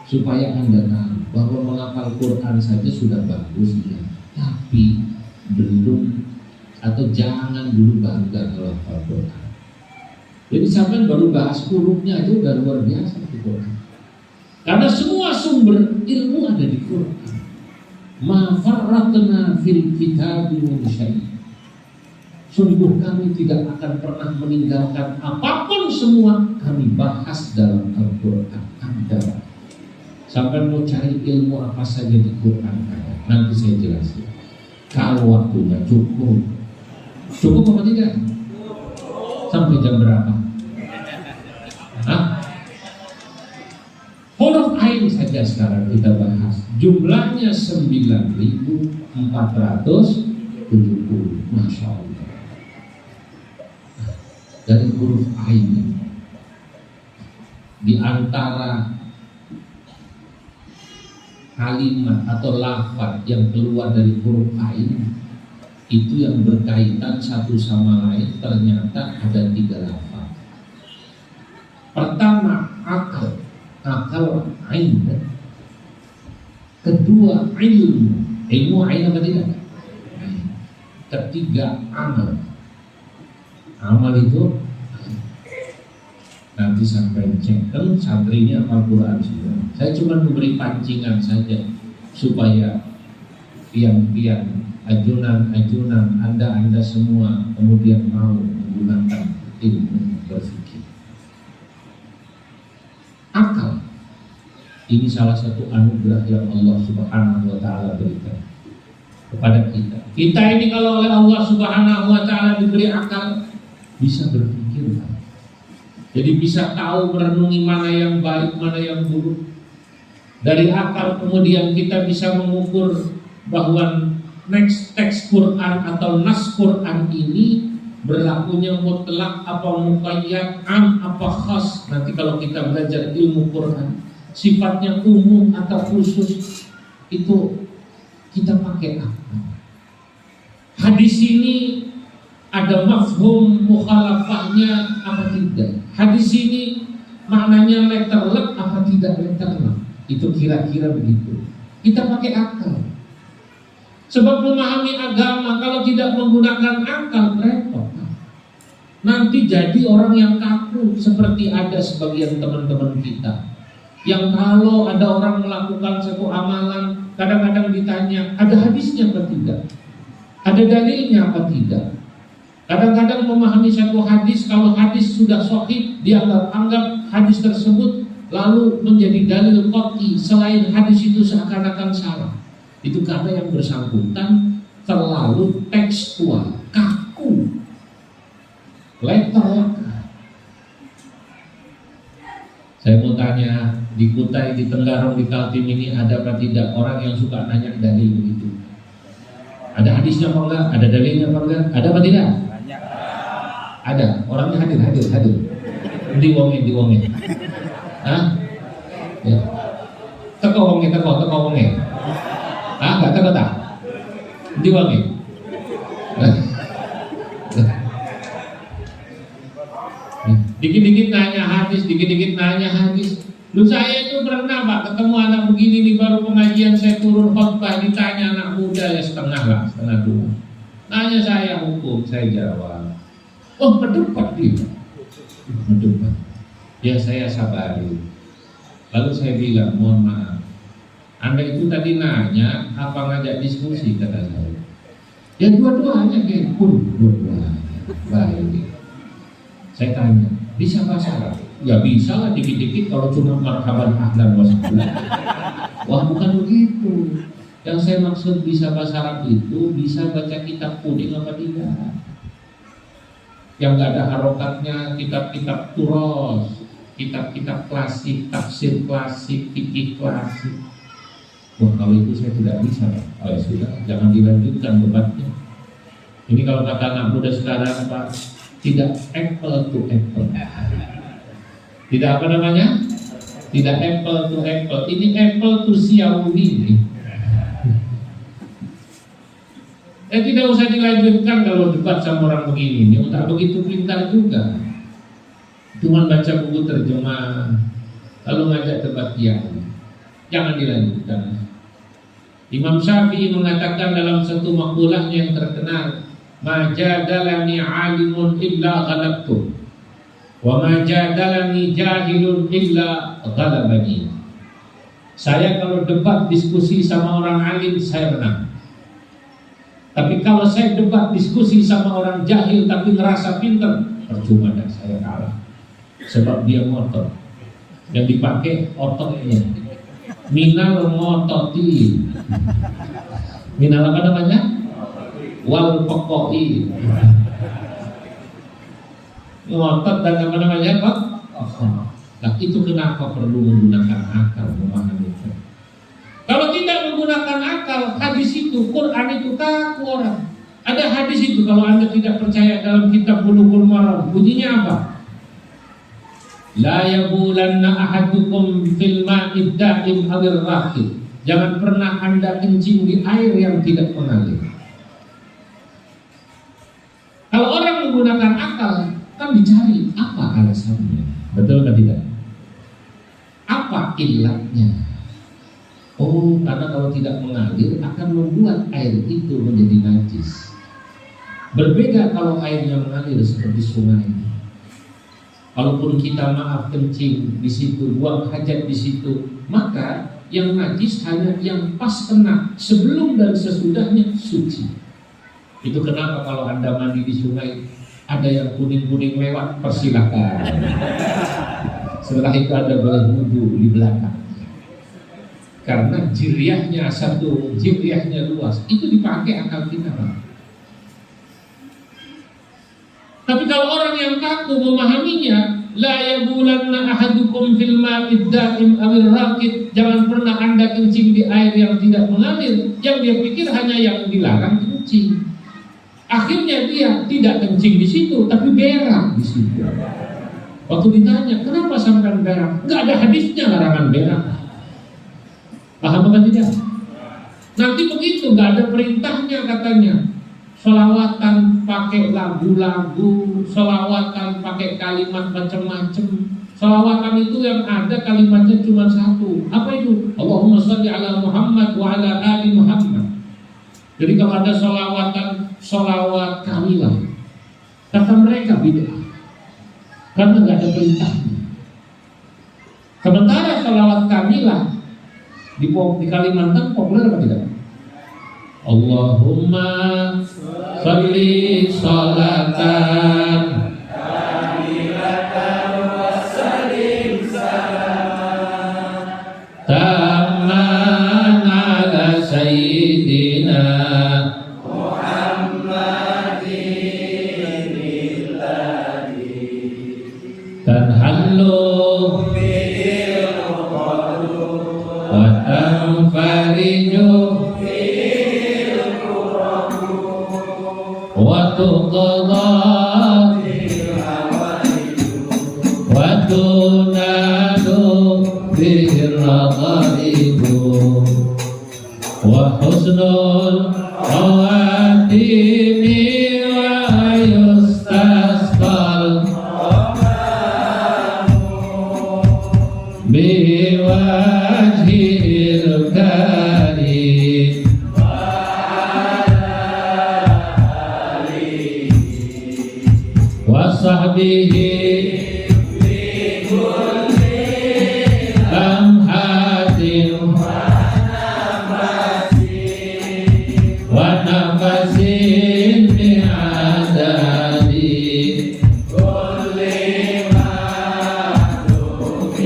Speaker 2: supaya Anda tahu bahwa menghafal Quran saja sudah bagus ya. Tapi belum, atau jangan dulu bangga kalau hafal Quran. Jadi sampai baru bahas hurufnya aja udah luar biasa di Quran. Karena semua sumber ilmu ada di Quran. Ma farratna fil kitabi min syai'. Sungguh kami tidak akan pernah meninggalkan apapun, semua kami bahas dalam Al-Quran. Anda sampai mau cari ilmu apa saja di Quran, nanti saya jelasin. Kalau waktunya cukup apa tidak? Sampai jam berapa? Huruf Ain Ain saja sekarang kita bahas. Jumlahnya 9.470. Masya Allah. Dari huruf Ain, di antara kalimat atau lafaz yang keluar dari huruf Ain itu yang berkaitan satu sama lain, ternyata ada 3 lafaz. Pertama, akal Ain. Kedua, ilmu Ain apa tidak? Ketiga, amal itu nanti sampai cek kan santrinya Al-Quran semua. Saya cuma memberi pancingan saja supaya pian-pian, ajunan anda semua kemudian mau menggunakan ilmu berpikir. Akal ini salah satu anugerah yang Allah Subhanahu wa taala berikan kepada kita. Kita ini kalau oleh Allah Subhanahu wa taala diberi akal, bisa berpikir, jadi bisa tahu merenungi mana yang baik, mana yang buruk. Dari akal kemudian kita bisa mengukur bahwa next teks Quran atau nas Quran ini berlakunya mutlak apa muqayyad, am apa khas. Nanti kalau kita belajar ilmu Quran, sifatnya umum atau khusus, itu kita pakai akal. Hadis ini ada mafhum mukhalafahnya apa tidak? Hadis ini maknanya letterlek apa tidak letterlek? Itu kira-kira begitu. Kita pakai akal. Sebab memahami agama kalau tidak menggunakan akal repot. Nanti jadi orang yang kaku, seperti ada sebagian teman-teman kita yang kalau ada orang melakukan satu amalan, kadang-kadang ditanya, ada hadisnya apa tidak? Ada dalilnya apa tidak? Kadang-kadang memahami satu hadis, kalau hadis sudah sahih, dianggap hadis tersebut lalu menjadi dalil qat'i, selain hadis itu seakan-akan salah. Itu karena yang bersangkutan terlalu tekstual, kaku, letter. Saya mau tanya, di Kutai, di Tenggarong, di Kaltim ini ada apa tidak orang yang suka nanya dalil begitu? Ada hadisnya apa enggak? Ada dalilnya apa enggak? Ada apa tidak? Ada, orangnya hadir. Di wonge. Hah? Ya. Teko wonge. Ah, enggak teko tak? Di wonge. Dikit-dikit nanya hadis. Lu saya itu pernah Pak ketemu anak begini nih, baru pengajian saya turun khotbah, ditanya anak muda ya setengah 2. Nanya saya hukum, saya jawab. Oh, berdebat dia. Berdebat. Ya saya sabari. Lalu saya bilang, mohon maaf, Anda itu tadi nanya apa ngajak diskusi, kata saya. Ya dua-duanya dua-duanya. Baik. Saya tanya, bisa bahasa Arab? Ya bisa lah dikit-dikit kalau cuma marhaban ahlan wa sahlan. Wah, bukan begitu. Yang saya maksud bisa bahasa Arab itu bisa baca kitab kuning apa tidak? Yang nggak ada harokatnya, kitab-kitab turos, kitab-kitab klasik, tafsir klasik, fikih klasik. Wah, kalau itu saya tidak bisa. Oh, sudah, jangan dilanjutkan debatnya. Ini kalau kata anak muda sekarang Pak, tidak apple to apple. Tidak apa namanya? Tidak apple to apple. Ini apple to Xiaomi ini. Tidak usah dilanjutkan kalau debat sama orang begini. Ini tak begitu pintar juga. Cuma baca buku terjemah, lalu ngajak debat kiai. Jangan dilanjutkan. Imam Syafi'i mengatakan dalam satu makulahnya yang terkenal, "Majadalani alimun illa ghalabtu, wa majadalani jahilun illa ghalabani." Saya kalau debat diskusi sama orang alim saya menang. Tapi kalau saya debat diskusi sama orang jahil tapi ngerasa pinter, percuma dan saya kalah. Sebab dia ngotot. Yang dipakai ototnya. Minal ngototi. Minal apa namanya? Wal pokoi. Ngotot dan apa namanya Pak? Nah, itu kenapa perlu menggunakan akal memahaminya. Kalau tidak menggunakan akal, hadis itu, Quran itu kaku orang. Ada hadis itu, kalau Anda tidak percaya dalam kitab Bulughul Maram, bunyinya apa? La yabulanna ahadukum fil ma'id da'im awir rakid. Jangan pernah Anda kencing di air yang tidak mengalir. Kalau orang menggunakan akal, kan dicari apa alasannya. Betul atau tidak? Apa illatnya? Oh, karena kalau tidak mengalir akan membuat air itu menjadi najis. Berbeda kalau airnya mengalir seperti sungai. Kalaupun kita maaf kencing di situ, buang hajat di situ, maka yang najis hanya yang pas kena, sebelum dan sesudahnya suci. Itu kenapa kalau Anda mandi di sungai, ada yang kuning-kuning lewat, persilakan. Setelah itu Anda boleh wudhu di belakang. Karena jiriahnya satu, jiriahnya luas, itu dipakai akal kita, Pak. Tapi kalau orang yang kaku memahaminya, la yabulanna ahadukum fil ma'id da'im awir rakid, jangan pernah Anda kencing di air yang tidak mengalir. Yang dia pikir hanya yang dilarang kencing. Akhirnya dia tidak kencing di situ, tapi berak di situ. Waktu ditanya, kenapa sampai berak? Enggak ada hadisnya larangan berak. Paham apa tidak? Nanti begitu, enggak ada perintahnya katanya. Selawatan pakai lagu-lagu, selawatan pakai kalimat macam-macam. Selawatan itu yang ada kalimatnya cuma satu. Apa itu? Allahumma shalli ala Muhammad wa ala ali Muhammad. Jadi kalau ada selawat kamilah, kata mereka bid'ah, karena nggak ada perintahnya. Sementara selawat kamilah di Kalimantan populer apa tidak? Allahumma sholli sholatan kamilatan wa sallim salaman tamman ala sayyidina Muhammadin billadhi tanhallu bil qadru wa tanfariju وتقضى وتنال به الرغائب وحسن الخواتيم ويستسقى بوجهه الكريم وصحبه بكل لمحة ونفس بعدد كل مخلوق.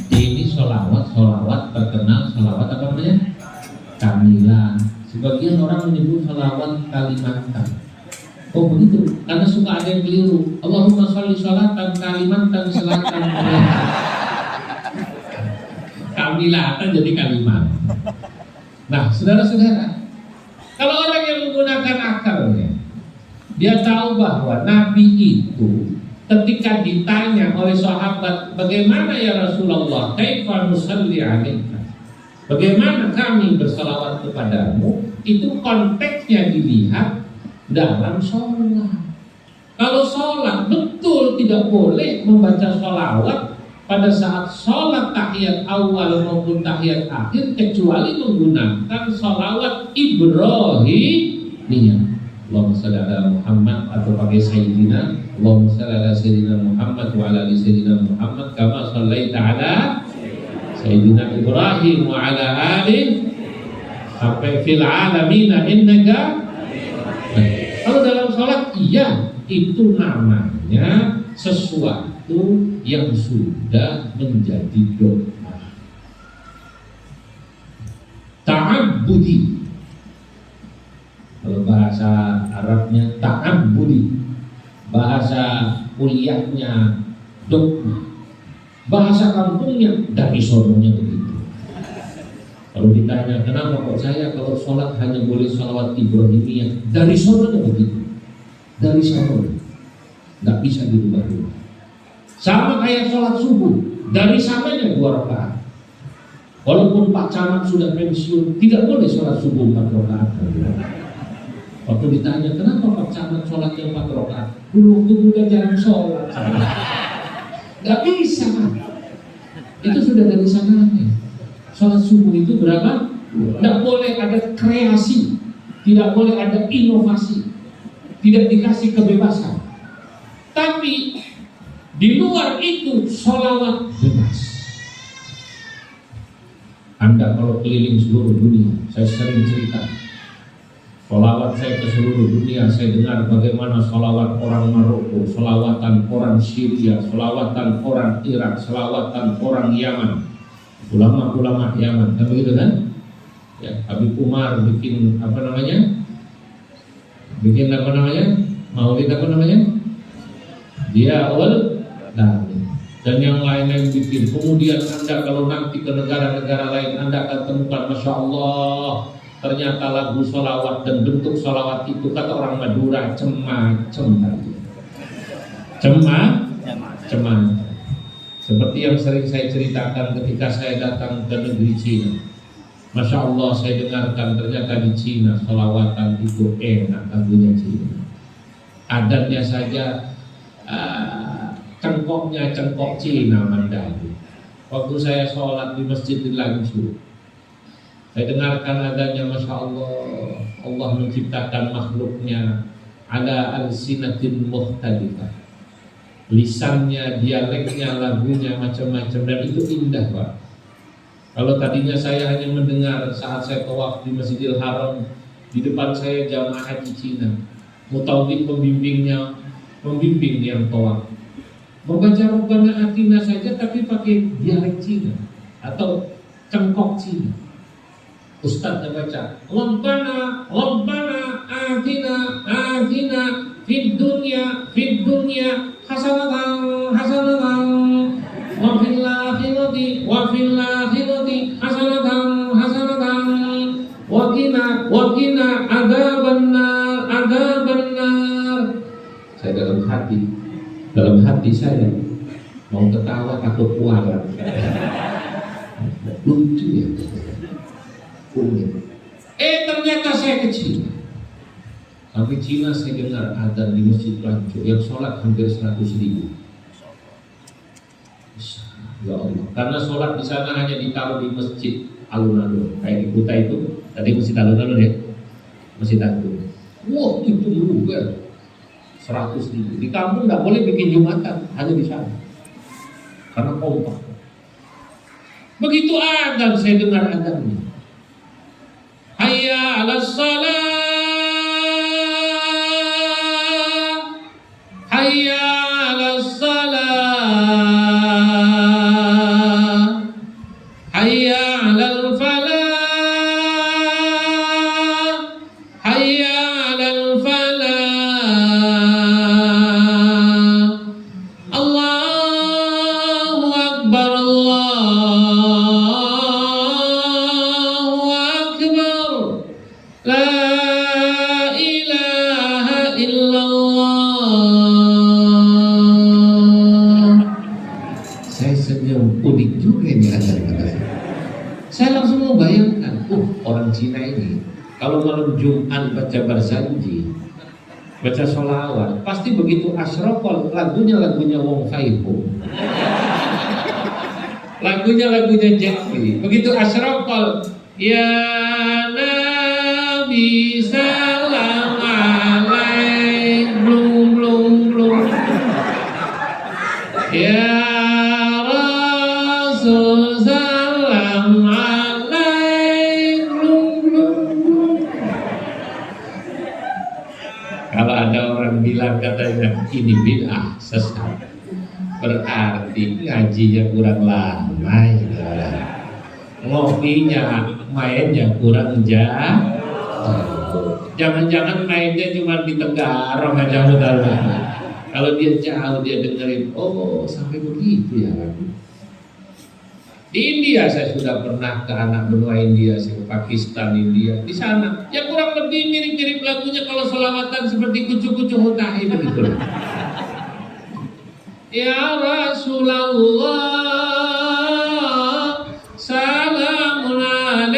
Speaker 2: Ini solawat terkenal, solawat apa namanya? Kamilah. Sebagian orang menyebut solawat Kalimantan. Oh begitu, karena suka ada yang keliru. Allahumma sholli sholatan Kalimantan selatan. Kamilah kan jadi kalimat. Nah, saudara-saudara, kalau orang yang menggunakan akalnya, dia tahu bahwa Nabi itu ketika ditanya oleh sahabat, bagaimana ya Rasulullah, kaifa nusalli alaika? Bagaimana kami bersalawat kepadamu? Itu konteksnya dilihat dalam sholat. Kalau sholat betul tidak boleh membaca sholawat pada saat sholat tahiyat awal maupun tahiyat akhir, kecuali menggunakan sholawat Ibrahimiyah. Allahumma shalli ala Muhammad, atau pakai Sayyidina. Allahumma shalli ala Sayyidina Muhammad wa ala ali Sayyidina Muhammad kama shallaita ala Sayyidina Ibrahim wa ala ali sampai fil alamina innaka. Kalau dalam sholat, iya, itu namanya sesuatu yang sudah menjadi dogma. Ta'abbudi. Kalau bahasa Arabnya ta'abbudi. bahasa kuliahnya dogma, bahasa kampungnya dari sononya begitu. Kalau ditanya kenapa kok saya kalau sholat hanya boleh sholawat Ibrahimiyah, dari sononya begitu, dari sononya nggak bisa dirubah-rubah. Sama kayak sholat subuh, dari sananya 2 rakaat. Walaupun Pak Camat sudah pensiun, tidak boleh sholat subuh 4 rakaat. Waktu ditanya kenapa Pak Camat sholatnya 4 rakaat, dulu waktu muda jarang sholat. Gak bisa kan? Itu sudah dari sananya. Sholat subuh itu berapa? Tidak boleh ada kreasi, tidak boleh ada inovasi, tidak dikasih kebebasan. Tapi di luar itu sholawat bebas. Anda kalau keliling seluruh dunia, saya sering cerita sholawat saya ke seluruh dunia. Saya dengar bagaimana sholawat orang Maroko, sholawatan orang Syria, sholawatan orang Irak, sholawatan orang Yaman, ulama-ulama Yaman, kan begitu kan? Ya, Habib Umar bikin maulid dia awal. Dan yang lain-lain bikin. Kemudian Anda kalau nanti ke negara-negara lain, Anda akan temukan Masya Allah, ternyata lagu sholawat dan bentuk sholawat itu kata orang Madura cemacem tadi. Cemacem. Seperti yang sering saya ceritakan ketika saya datang ke negeri Cina. Masya Allah, saya dengarkan ternyata di Cina sholawatan itu enak lagunya Cina. Adatnya saja cengkoknya cengkok Cina Mandali. Waktu saya sholat di Masjidil Langsung, saya dengarkan adanya Masya Allah, Allah menciptakan makhluknya ada al-sinatin muhtalifah, lisannya, dialeknya, lagunya macam-macam, dan itu indah Pak. Kalau tadinya saya hanya mendengar saat saya tawaf di Masjidil Haram, di depan saya jamaah haji Cina, mutawif pembimbing yang tawaf membaca Rabbana Atina saja tapi pakai dialek Cina atau cengkok Cina. Ustadznya baca Rabbana Atina fid dunya hasanatan wa fil akhirati hasanatan wa qina adzabannar. Saya dalam hati saya mau ketawa takut kualat. Lucu ya. Ternyata saya ke Cina. Sampai Cina saya dengar adzan di Masjid Rancu yang sholat hampir 100.000. Ya Allah. Karena sholat di sana hanya ditaruh di Masjid Alun-Alun. Kayak di Kuta itu, tadi Masjid Alun-Alun ya, Masjid Agung. Wah, itu juga 100.000. Di kampung nggak boleh bikin jumatan, hanya di sana. Karena kompak. Begitu adzan saya dengar adzannya. Hayya 'alas shalah. Hayya 'alas salah. Hayya 'alal falah. Hayya 'alal falah. Unik juga ini acara-acara. Saya langsung membayangkan, orang Cina ini kalau malam Jumat baca berjanji, baca sholawat, pasti begitu asyrafal lagunya Wong Faipo, lagunya Jetli. Begitu asyrafal, ya Nabi salam alaik, blum, ya salam alaikum. Kalau ada orang bilang katanya ini bid'ah, sesat, berarti ngajinya kurang lama ya. Ngopinya, mainnya kurang jauh. Jangan-jangan mainnya cuma di Tenggarong aja udah. Kalau dia jauh dia dengerin, oh sampai begitu ya lagu. Di India saya sudah pernah ke anak benua India, ke Pakistan, India. Di sana, ya kurang lebih mirip-mirip lagunya kalau selawatan seperti kucu-kucu hutahi begitu. Ya Rasulullah, salamun alaik,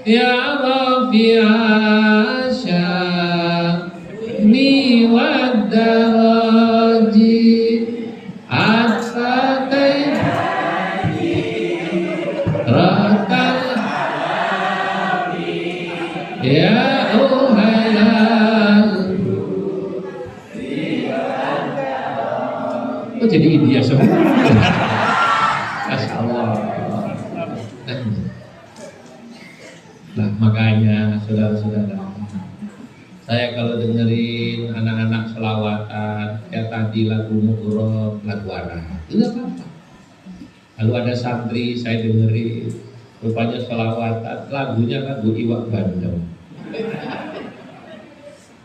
Speaker 2: ya Rafi'a sya'ni wad-daraji. Ya oh jadi India semua. Masya Allah. Nah makanya saudara-saudara, saya kalau dengerin anak-anak selawatan kayak tadi lagu Mu'rob, lagu Arab, itu apa-apa. Lalu ada santri saya dengerin rupanya selawatan, lagunya lagu Iwak Bandeng.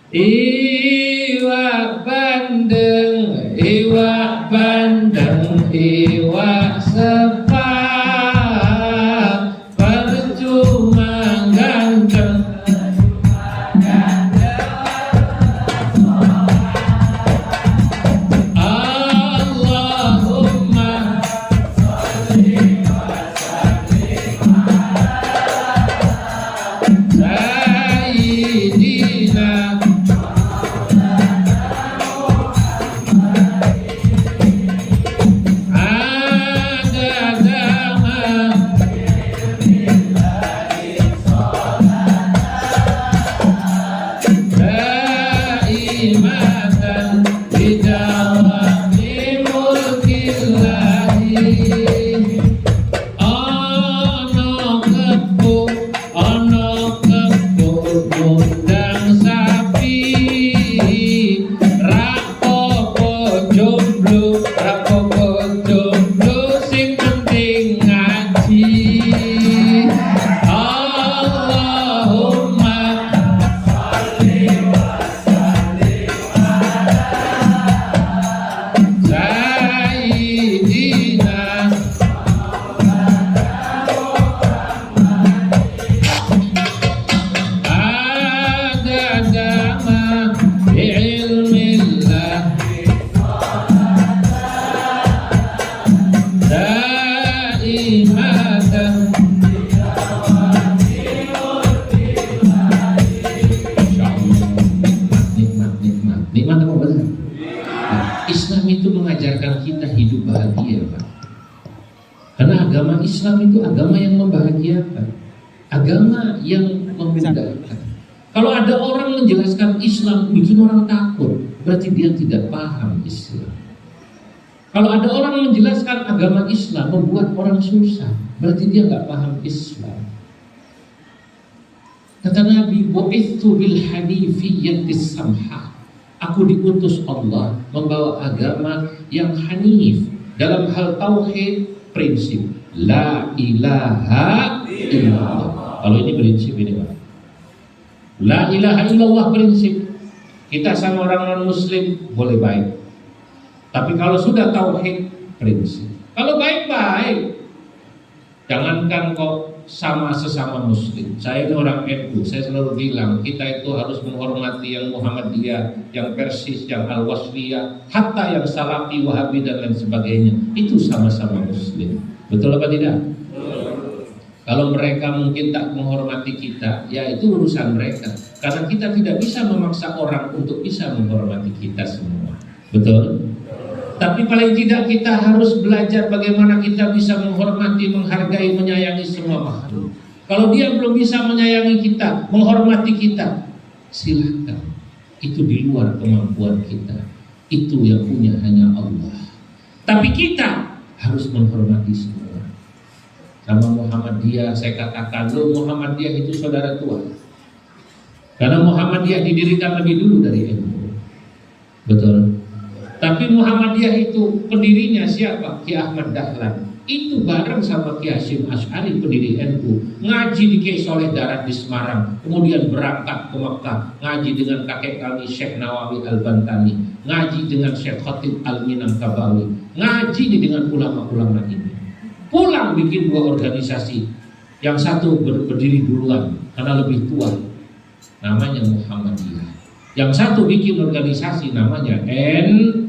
Speaker 2: Iwak bandeng, iwak bandeng, iwak sepat, percuma ganteng. Allahumma sholli wa sallim sayyidina. Islam itu mengajarkan kita hidup bahagia, Pak. Karena agama Islam itu agama yang membahagiakan, agama yang memudahkan. Kalau ada orang menjelaskan Islam bikin orang takut, berarti dia tidak paham Islam. Kalau ada orang menjelaskan agama Islam membuat orang susah, berarti dia nggak paham Islam. Kata Nabi, "Bu'itsu bil hanifiyyatis samha." Aku diutus Allah membawa agama yang hanif dalam hal tauhid, prinsip la ilaha illallah. Kalau ini prinsip ini, Pak. La ilaha illallah prinsip. Kita sama orang non muslim boleh baik. Tapi kalau sudah tauhid, prinsip. Kalau baik-baik, jangankan kok sama sesama muslim. Saya ini orang NU, saya selalu bilang kita itu harus menghormati yang Muhammadiyah, yang Persis, yang Al-Wasliyah, hatta yang Salafi, Wahabi dan lain sebagainya. Itu sama-sama muslim. Betul apa tidak? Kalau mereka mungkin tak menghormati kita, ya itu urusan mereka. Karena kita tidak bisa memaksa orang untuk bisa menghormati kita semua. Betul? Tapi paling tidak kita harus belajar bagaimana kita bisa menghormati, menghargai, menyayangi semua makhluk. Kalau dia belum bisa menyayangi kita, menghormati kita, silakan. Itu di luar kemampuan kita. Itu yang punya hanya Allah. Tapi kita harus menghormati semua. Sama Muhammadiyah saya katakan, lo Muhammadiyah itu saudara tua. Karena Muhammadiyah didirikan lebih dulu dari NU. Betul. Tapi Muhammadiyah itu pendirinya siapa? Ki Ahmad Dahlan. itu bareng sama Ki Hasyim Asy'ari pendiri NU, ngaji di Kiai Soleh Darat di Semarang, kemudian berangkat ke Mekah, ngaji dengan kakek kami Syekh Nawawi Al-Bantani, ngaji dengan Syekh Khatib Al-Minangkabawi, ngaji dengan ulama-ulama ini. Pulang bikin 2 organisasi, yang satu berdiri duluan karena lebih tua, namanya Muhammadiyah. Yang satu bikin organisasi namanya NU.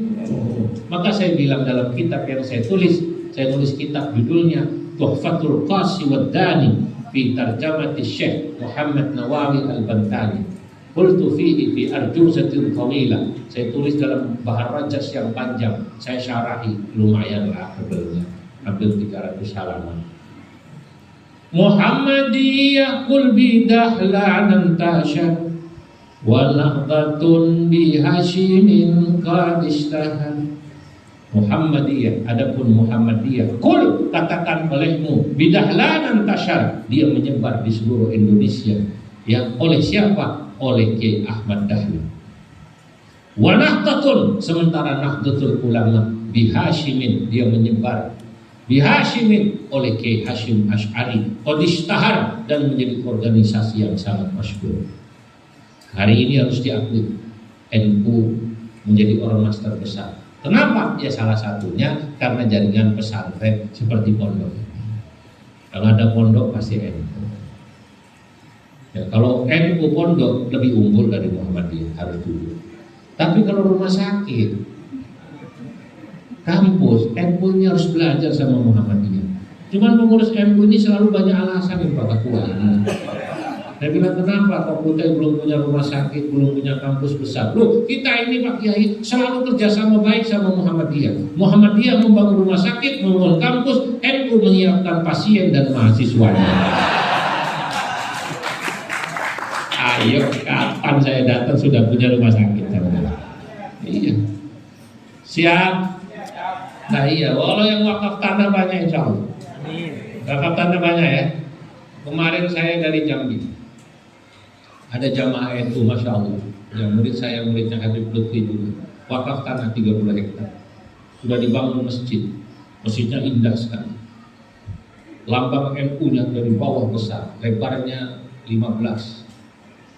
Speaker 2: Maka saya bilang dalam kitab yang saya nulis kitab judulnya Tuhfatul Qasi wad Dani fi tarjamati Syekh Muhammad Nawawi Al-Bantani. Qultu fihi fi arjuzatil tawila. Saya tulis dalam bahar rajas yang panjang, saya syarahi lumayan lah tebelnya, hampir 300 halaman. Muhammadiyah kul bidahlan tasha wa nahdatun bi Hasyimin qad ishtahar. Muhammadiyah, adapun Muhammadiyah, kul katakan olehmu, bidahlan tashar, dia menyebar di seluruh Indonesia. Yang oleh siapa? Oleh Kiai Ahmad Dahlan. Wa nahdatun, sementara Nahdlatul Ulama bi Hasyimin, dia menyebar bi Hasyimin oleh Kiai Hasyim Asy'ari, qad ishtahar, dan menjadi organisasi yang sangat masyhur. Hari ini harus diakui NU menjadi ormas terbesar. Kenapa? Ya salah satunya karena jaringan pesantren seperti pondok. Kalau ada pondok pasti NU. Ya, kalau NU pondok lebih unggul dari Muhammadiyah, harus dulu. Tapi kalau rumah sakit, kampus, NU ini harus belajar sama Muhammadiyah. Cuman pengurus NU ini selalu banyak alasan yang Pak Ketua ini. Saya bilang, kenapa Pak Kutai belum punya rumah sakit, belum punya kampus besar? Loh, kita ini Pak Kiai selalu kerjasama baik sama Muhammadiyah. Muhammadiyah membangun rumah sakit, membangun kampus, NU menyiapkan pasien dan mahasiswanya. Ayo, kapan saya datang sudah punya rumah sakit? Iya. Siap? Nah iya, walau yang wakaf tanah banyak insya Allah. Wakaf tanah banyak ya. Kemarin saya dari Jambi. Ada jamaah NU, Masya Allah. Yang murid saya, muridnya Habib Lutfi juga. Wakaf tanah 30 hektar. Sudah dibangun masjid. Masjidnya indah sekali. Lambang NU-nya dari bawah besar. Lebarnya 15.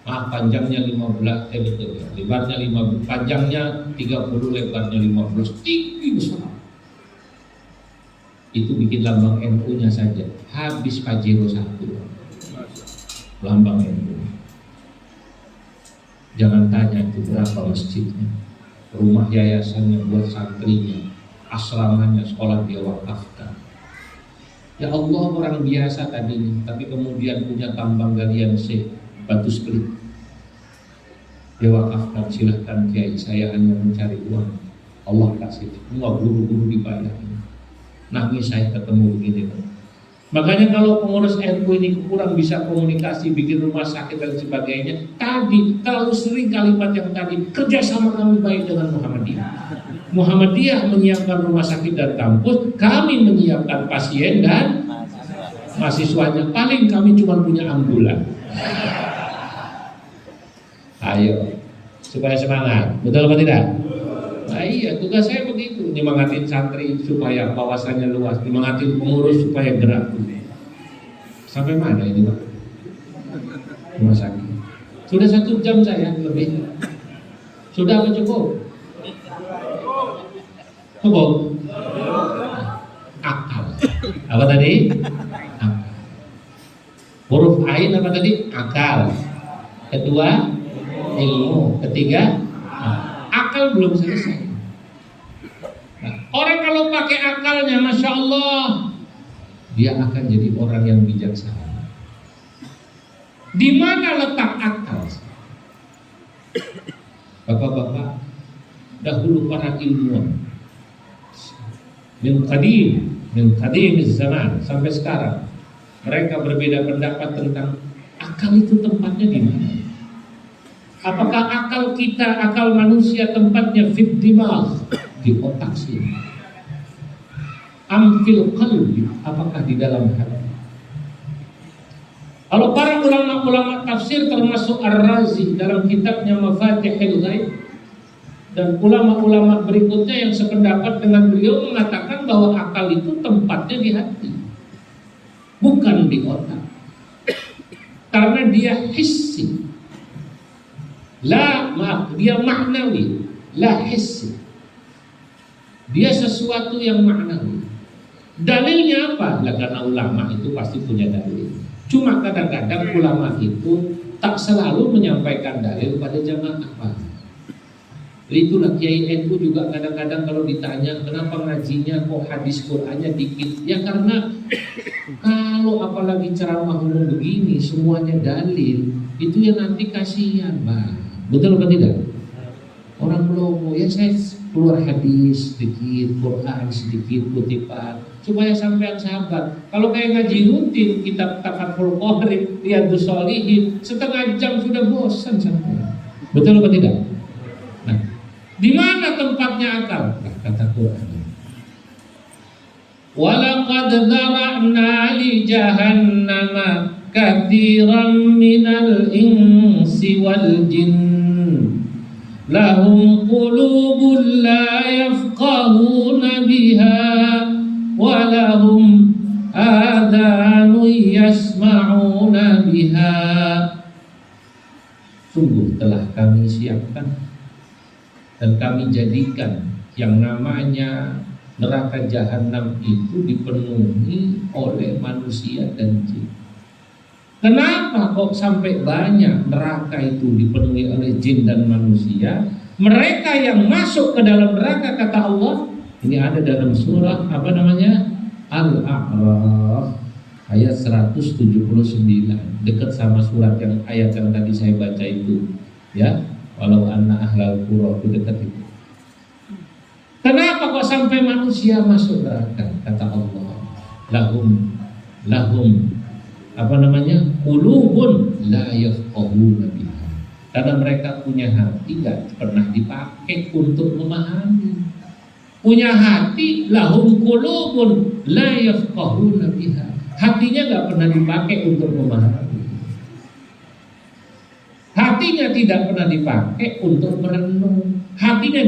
Speaker 2: Panjangnya 15. Betul ya. Lebarnya 15. Panjangnya 30, lebarnya 15. Tinggi besar. Itu bikin lambang NU-nya saja. Habis Pajero 1. Lambang NU. Jangan tanya itu berapa masjidnya, rumah yayasannya buat santrinya, asramanya, sekolah dia wakafkan. Ya Allah, orang biasa tadinya, tapi kemudian punya tambang galian C, batu split. Dia wakafkan, silahkan Kiai, saya hanya mencari uang. Allah kasih, semua guru-guru dibayar. Nangis saya ketemu begini. Makanya kalau pengurus NU ini kurang bisa komunikasi, bikin rumah sakit dan sebagainya, tadi terlalu sering kalimat yang tadi, kerjasama kami baik dengan Muhammadiyah. Muhammadiyah menyiapkan rumah sakit dan kampus, kami menyiapkan pasien dan mahasiswanya. Paling kami cuma punya ambulan. Ayo, supaya semangat, betul apa tidak? Nah iya, tugas saya begitu, nyemangatin santri supaya wawasannya luas, nyemangatin pengurus supaya gerak. Sampai mana ini Pak? Rumah sakit. Sudah 1 jam saya lebih. Sudah apa cukup? Cukup? Akal. Apa tadi? Akal. Huruf ain apa tadi? Akal. Kedua, ilmu. Ketiga, akal belum selesai. Nah, orang kalau pakai akalnya, Masya Allah, dia akan jadi orang yang bijaksana. Di mana letak akal? Bapak-bapak, dahulu para ilmuwan, min qadim zaman sampai sekarang, mereka berbeda pendapat tentang akal itu tempatnya di mana. Apakah akal kita, akal manusia tempatnya fit dimag, di otak sini, amfil qalbi, apakah di dalam hati? Kalau para ulama-ulama tafsir termasuk Ar-Razi dalam kitabnya Mafatihul Ghaib, Dan ulama-ulama berikutnya yang sependapat dengan beliau mengatakan bahwa akal itu tempatnya di hati, bukan di otak. Karena dia hissi. Dia maknawi, la hissi. Dia sesuatu yang maknawi. Dalilnya apa? Lah karena ulama itu pasti punya dalil. Cuma kadang-kadang ulama itu tak selalu menyampaikan dalil pada jamaah. Itulah Kiai NU juga kadang-kadang kalau ditanya kenapa ngajinya kok hadis Qur'annya dikit. Ya karena kalau apalagi ceramah umum begini semuanya dalil, itu ya nanti kasihan, Pak. Betul apa tidak? Orang belum, ya saya keluar hadis sedikit, Quran sedikit, kutipan, supaya sampean sahabat. Kalau kayak ngaji rutin, kitab Tafakkul Qorib, Riyadhus Shalihin, setengah jam sudah bosan sampean. Betul apa tidak? Nah, di mana tempatnya akal? Nah, kata Quran. Walaqad dzara'na li jahannama katsiran minal insi wal jinn lahum qulubun la yafqahuna biha wa lahum adhanun yasma'una biha. Sungguh telah kami siapkan dan kami jadikan yang namanya neraka jahanam itu dipenuhi oleh manusia dan jin. Kenapa kok sampai banyak neraka itu dipenuhi oleh jin dan manusia? Mereka yang masuk ke dalam neraka, kata Allah, ini ada dalam surah apa namanya? Al-A'raf ayat 179, dekat sama surat yang ayat yang tadi saya baca itu, ya. Walau anna ahlal qura, itu dekat itu. Kenapa kok sampai manusia masuk neraka? Kata Allah, lahum apa namanya? Qulubun la yafqahuna biha. Karena mereka punya hati enggak pernah dipakai untuk memahami. Punya hati, lahum qulubun la yafqahuna biha. Hatinya enggak pernah dipakai untuk memahami. Hatinya tidak pernah dipakai untuk merenung. Hatinya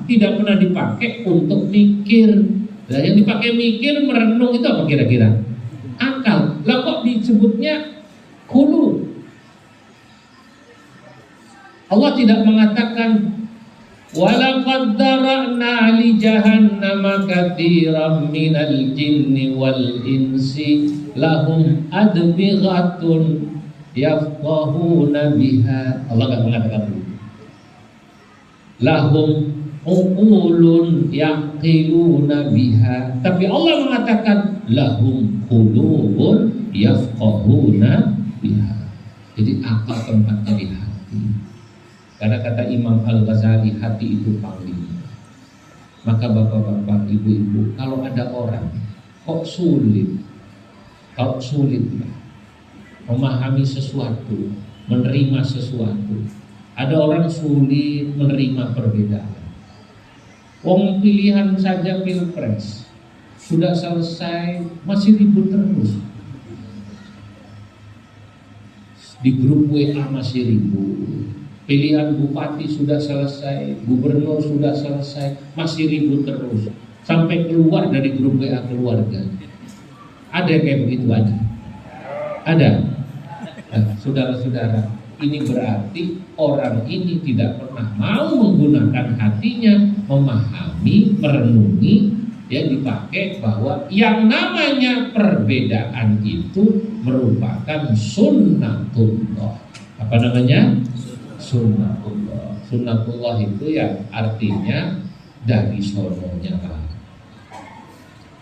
Speaker 2: tidak pernah dipakai untuk mikir. Nah, yang dipakai mikir, merenung itu apa kira-kira? Akal. Lah kok disebutnya qulub? Allah tidak mengatakan walaqad dzara'na li jahannama katsiran minal jinni wal insi lahum adbighatun yafqahuna biha. Allah enggak mengatakan begitu. Lahum uqulun yaqiluna biha. Tapi Allah mengatakan lahum qulubun yafqahuna biha. Jadi akal tempatnya di hati. Karena kata Imam Al-Ghazali, hati itu panglima. Maka bapak-bapak, ibu-ibu, kalau ada orang kok sulit memahami sesuatu, menerima sesuatu. Ada orang sulit menerima perbedaan. Wong pilihan saja pilpres sudah selesai, masih ribut terus. Di grup WA masih ribut. Pilihan bupati sudah selesai, gubernur sudah selesai, masih ribut terus. Sampai keluar dari grup WA keluarga. Ada kayak begitu aja? Ada. Nah, saudara-saudara, ini berarti orang ini tidak pernah mau menggunakan hatinya, memahami, merenungi, ya, dipakai bahwa yang namanya perbedaan itu merupakan sunnatullah. Apa namanya? Sunnatullah. Sunnatullah itu ya artinya dari sononya lah.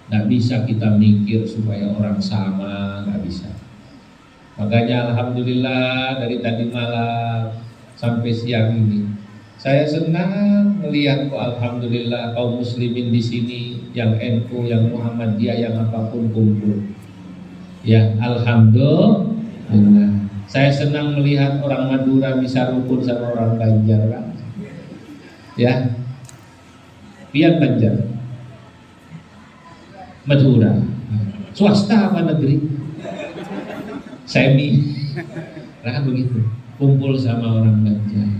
Speaker 2: Nggak bisa kita mikir supaya orang sama, nggak bisa. Makanya alhamdulillah dari tadi malam sampai siang ini saya senang melihat kok alhamdulillah kaum muslimin di sini, yang NU, yang Muhammadiyah, yang apapun kumpul. Ya alhamdulillah. Saya senang melihat orang Madura bisa rukun sama orang Banjar, kan? Ya. Pian Banjar. Madura. Swasta apa negeri? Semi. Nah begitu. Kumpul sama orang Banjar.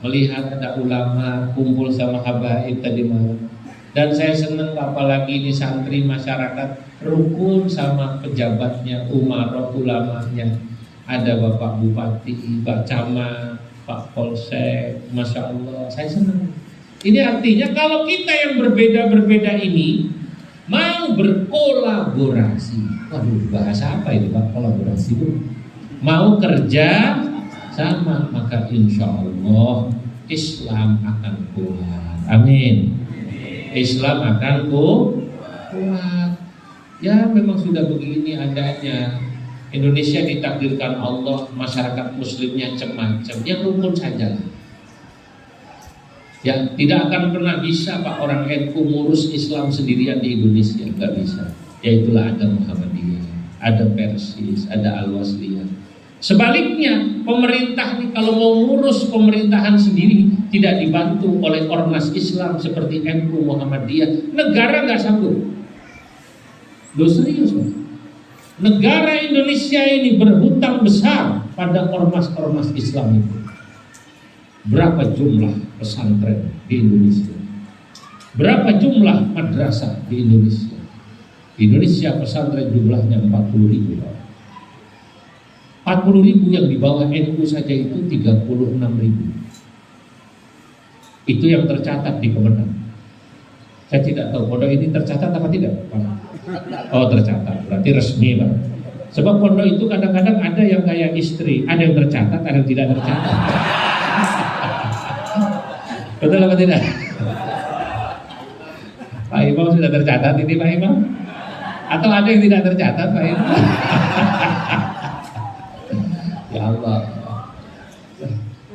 Speaker 2: melihat ada ulama kumpul sama habaib tadi malam. Dan saya senang apalagi ini santri masyarakat rukun sama pejabatnya, umarok ulamanya. Ada Bapak Bupati, Pak Camat, Pak Polsek, Masya Allah, saya senang. Ini artinya kalau kita yang berbeda-berbeda ini mau berkolaborasi. Waduh, bahasa apa ini Pak, kolaborasi itu? Mau kerja sama, maka insya Allah Islam akan kuat. Amin. Islam akan kuat. Ya memang sudah begini adanya. Indonesia ditakdirkan Allah, masyarakat muslimnya macam-macam. Ya rukun saja. Ya tidak akan pernah bisa Pak orang NU ngurus Islam sendirian di Indonesia, nggak bisa. Ya itulah ada Muhammadiyah, ada Persis, ada Al-Wasliyah. Sebaliknya, pemerintah nih kalau mau ngurus pemerintahan sendiri tidak dibantu oleh ormas Islam seperti NU Muhammadiyah, negara nggak sanggup. Loh serius, Pak? Negara Indonesia ini berhutang besar pada ormas-ormas Islam itu. Berapa jumlah pesantren di Indonesia? Berapa jumlah madrasah di Indonesia? Di Indonesia pesantren jumlahnya 40.000, Pak. 40.000 yang di bawah NU saja itu 36.000. Itu yang tercatat di Kemenang. Saya tidak tahu pondok ini tercatat apa tidak, Pak? Oh tercatat, berarti resmi, Pak. Sebab pondok itu kadang-kadang ada yang kayak istri, ada yang tercatat, ada yang tidak tercatat. Betul apa tidak? Pak Imam sudah tercatat ini Pak Imam? Atau ada yang tidak tercatat Pak Imam? Ya Allah.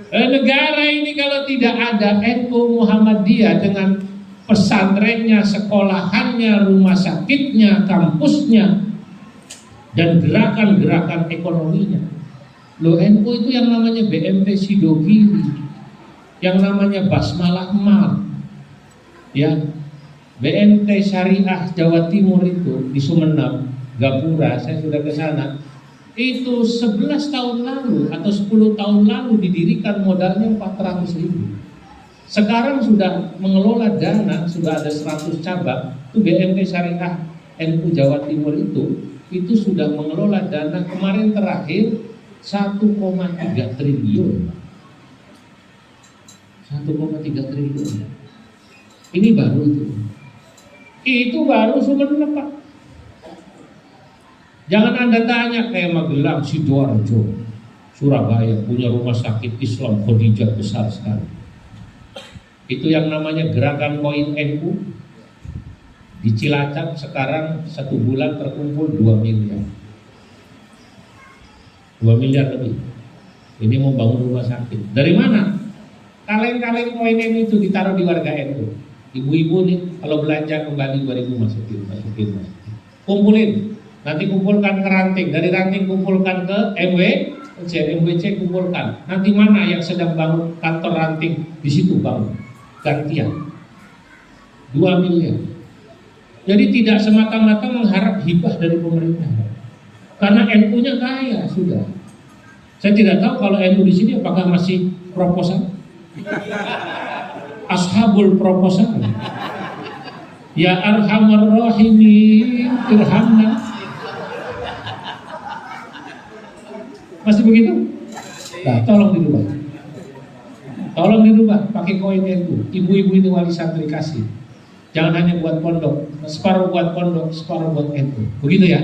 Speaker 2: Negara ini kalau tidak ada NU Muhammadiyah dengan pesantrennya, sekolahannya, rumah sakitnya, kampusnya, dan gerakan-gerakan ekonominya. Loh NU itu yang namanya BMT Sidogiri, yang namanya Basmalah Emal, ya BMT Syariah Jawa Timur itu di Sumeneb, Gapura, saya sudah ke sana. Itu 11 tahun lalu atau 10 tahun lalu didirikan, modalnya 400.000. Sekarang sudah mengelola dana, sudah ada 100 cabang. Itu BMT Syariah NU Jawa Timur itu sudah mengelola dana kemarin terakhir 1,3 triliun. 1,3 triliun. Ini baru itu. Itu baru Sumeneb, Pak. Jangan Anda tanya kayak Magelang, Sidoarjo, Surabaya punya rumah sakit Islam Khadijah besar sekali. Itu yang namanya gerakan poin NU. Di Cilacap sekarang 1 bulan terkumpul 2 miliar. 2 miliar lebih. Ini mau bangun rumah sakit. Dari mana? Kaleng-kaleng poin NU itu ditaruh di warga NU. Ibu-ibu nih kalau belanja kembali 2.000 masukin. Kumpulin. Nanti kumpulkan ke ranting, dari ranting kumpulkan ke MWC kumpulkan. Nanti mana yang sedang bangun kantor ranting, di situ bangun. Gantian 2 miliar. Jadi tidak semata-mata mengharap hibah dari pemerintah, karena NU-nya kaya sudah. Saya tidak tahu kalau NU di sini apakah masih proposal, ashabul proposal. Ya arhamar rahimin irhamna. Masih begitu? Nah, tolong dirubah. Tolong dirubah, pakai koin NU. Ibu-ibu ini wali santri kasih. Jangan hanya buat pondok, separuh buat pondok, separuh buat NU. Begitu ya?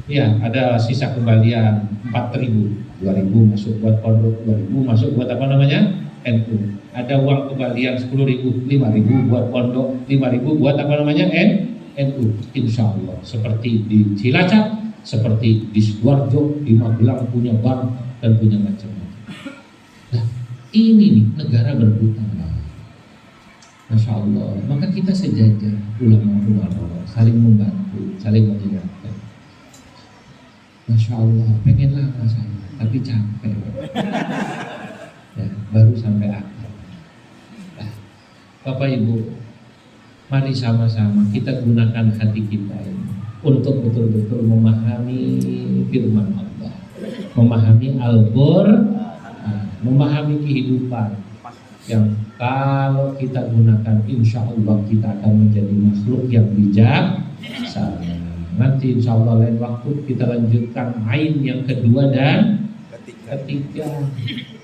Speaker 2: Ya, ada sisa kembalian 4.000, 2.000 masuk buat pondok, 2.000 masuk buat apa namanya? NU. Ada uang kembalian 10.000, 5.000 buat pondok, 5.000 buat apa namanya? NU. Insya Allah. Seperti di Cilacap, seperti di Sidoarjo, di Magelang punya bank dan punya macam-macam. Nah, ini nih negara berhutang. Masya Allah. Maka kita sejajar, ulama-ulama saling membantu, saling mengingatkan. Masya Allah, pengen lama saya, tapi capek. Ya, baru sampai akhir. Nah, Bapak Ibu, mari sama-sama kita gunakan hati kita ini untuk betul-betul memahami firman Allah, memahami Al-Qur'an, memahami kehidupan. yang kalau kita gunakan insya Allah kita akan menjadi makhluk yang bijaksana. Nanti insya Allah lain waktu kita lanjutkan ain yang kedua dan ketiga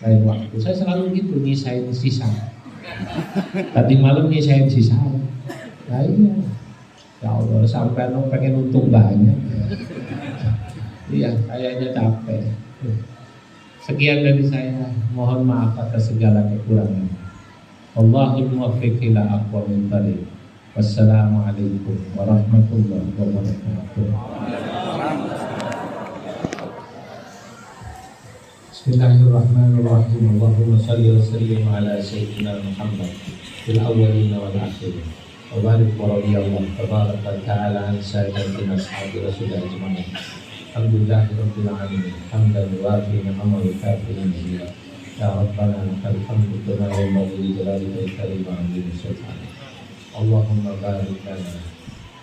Speaker 2: lain waktu. Saya selalu gitu nyisain sisa. Tadi malam nyisain sisa. Nah iya, ya Allah sampai pengen untung banyak. Iya, kayaknya capek. Sekian dari saya. Mohon maaf atas segala kekurangan. Allahumma muwaffiq ila aqwamit thariq. Wassalamualaikum warahmatullahi wabarakatuh. Bismillahirrahmanirrahim. Allahumma shalli wa sallim ala sayyidina Muhammad fil awwalin wal akhirin. Wa barik wa radiyallahu tabaraka wa ta'ala an sayyidatina ashabi rasulillah ajma'in. Alhamdulillahirabbil alamin. Hamdan wafi ni'mal kafirin billah. Ya Rabbana lakal hamdu kama yanbaghi li jalalika wal karim wa 'azimi sultanik. Allahumma barik lana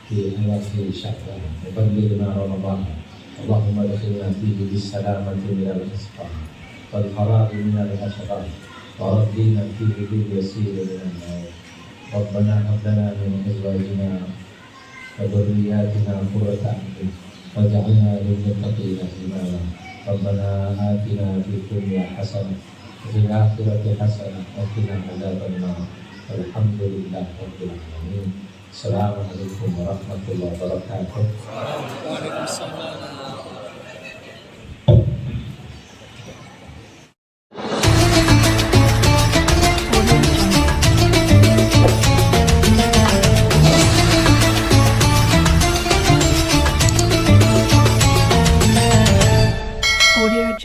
Speaker 2: fi awaqi sya'ban wa ballighna Ramadan. Allahumma adkhilna fihi bis salamati minal hisban wal faraghi minal ashrar wa raddina fihi bil yasir minan nar. Rabbana hab lana min azwajina wa dhurriyyatina qurrata a'yun waj'alna lil muttaqina imama. Rabbana atina fid dunya hasanah wa fil akhirati hasanah wa qina adzaban nar. Alhamdulillahirabbil alamin. Assalamualaikum warahmatullahi wabarakatuh.
Speaker 3: Waalaikumsalam.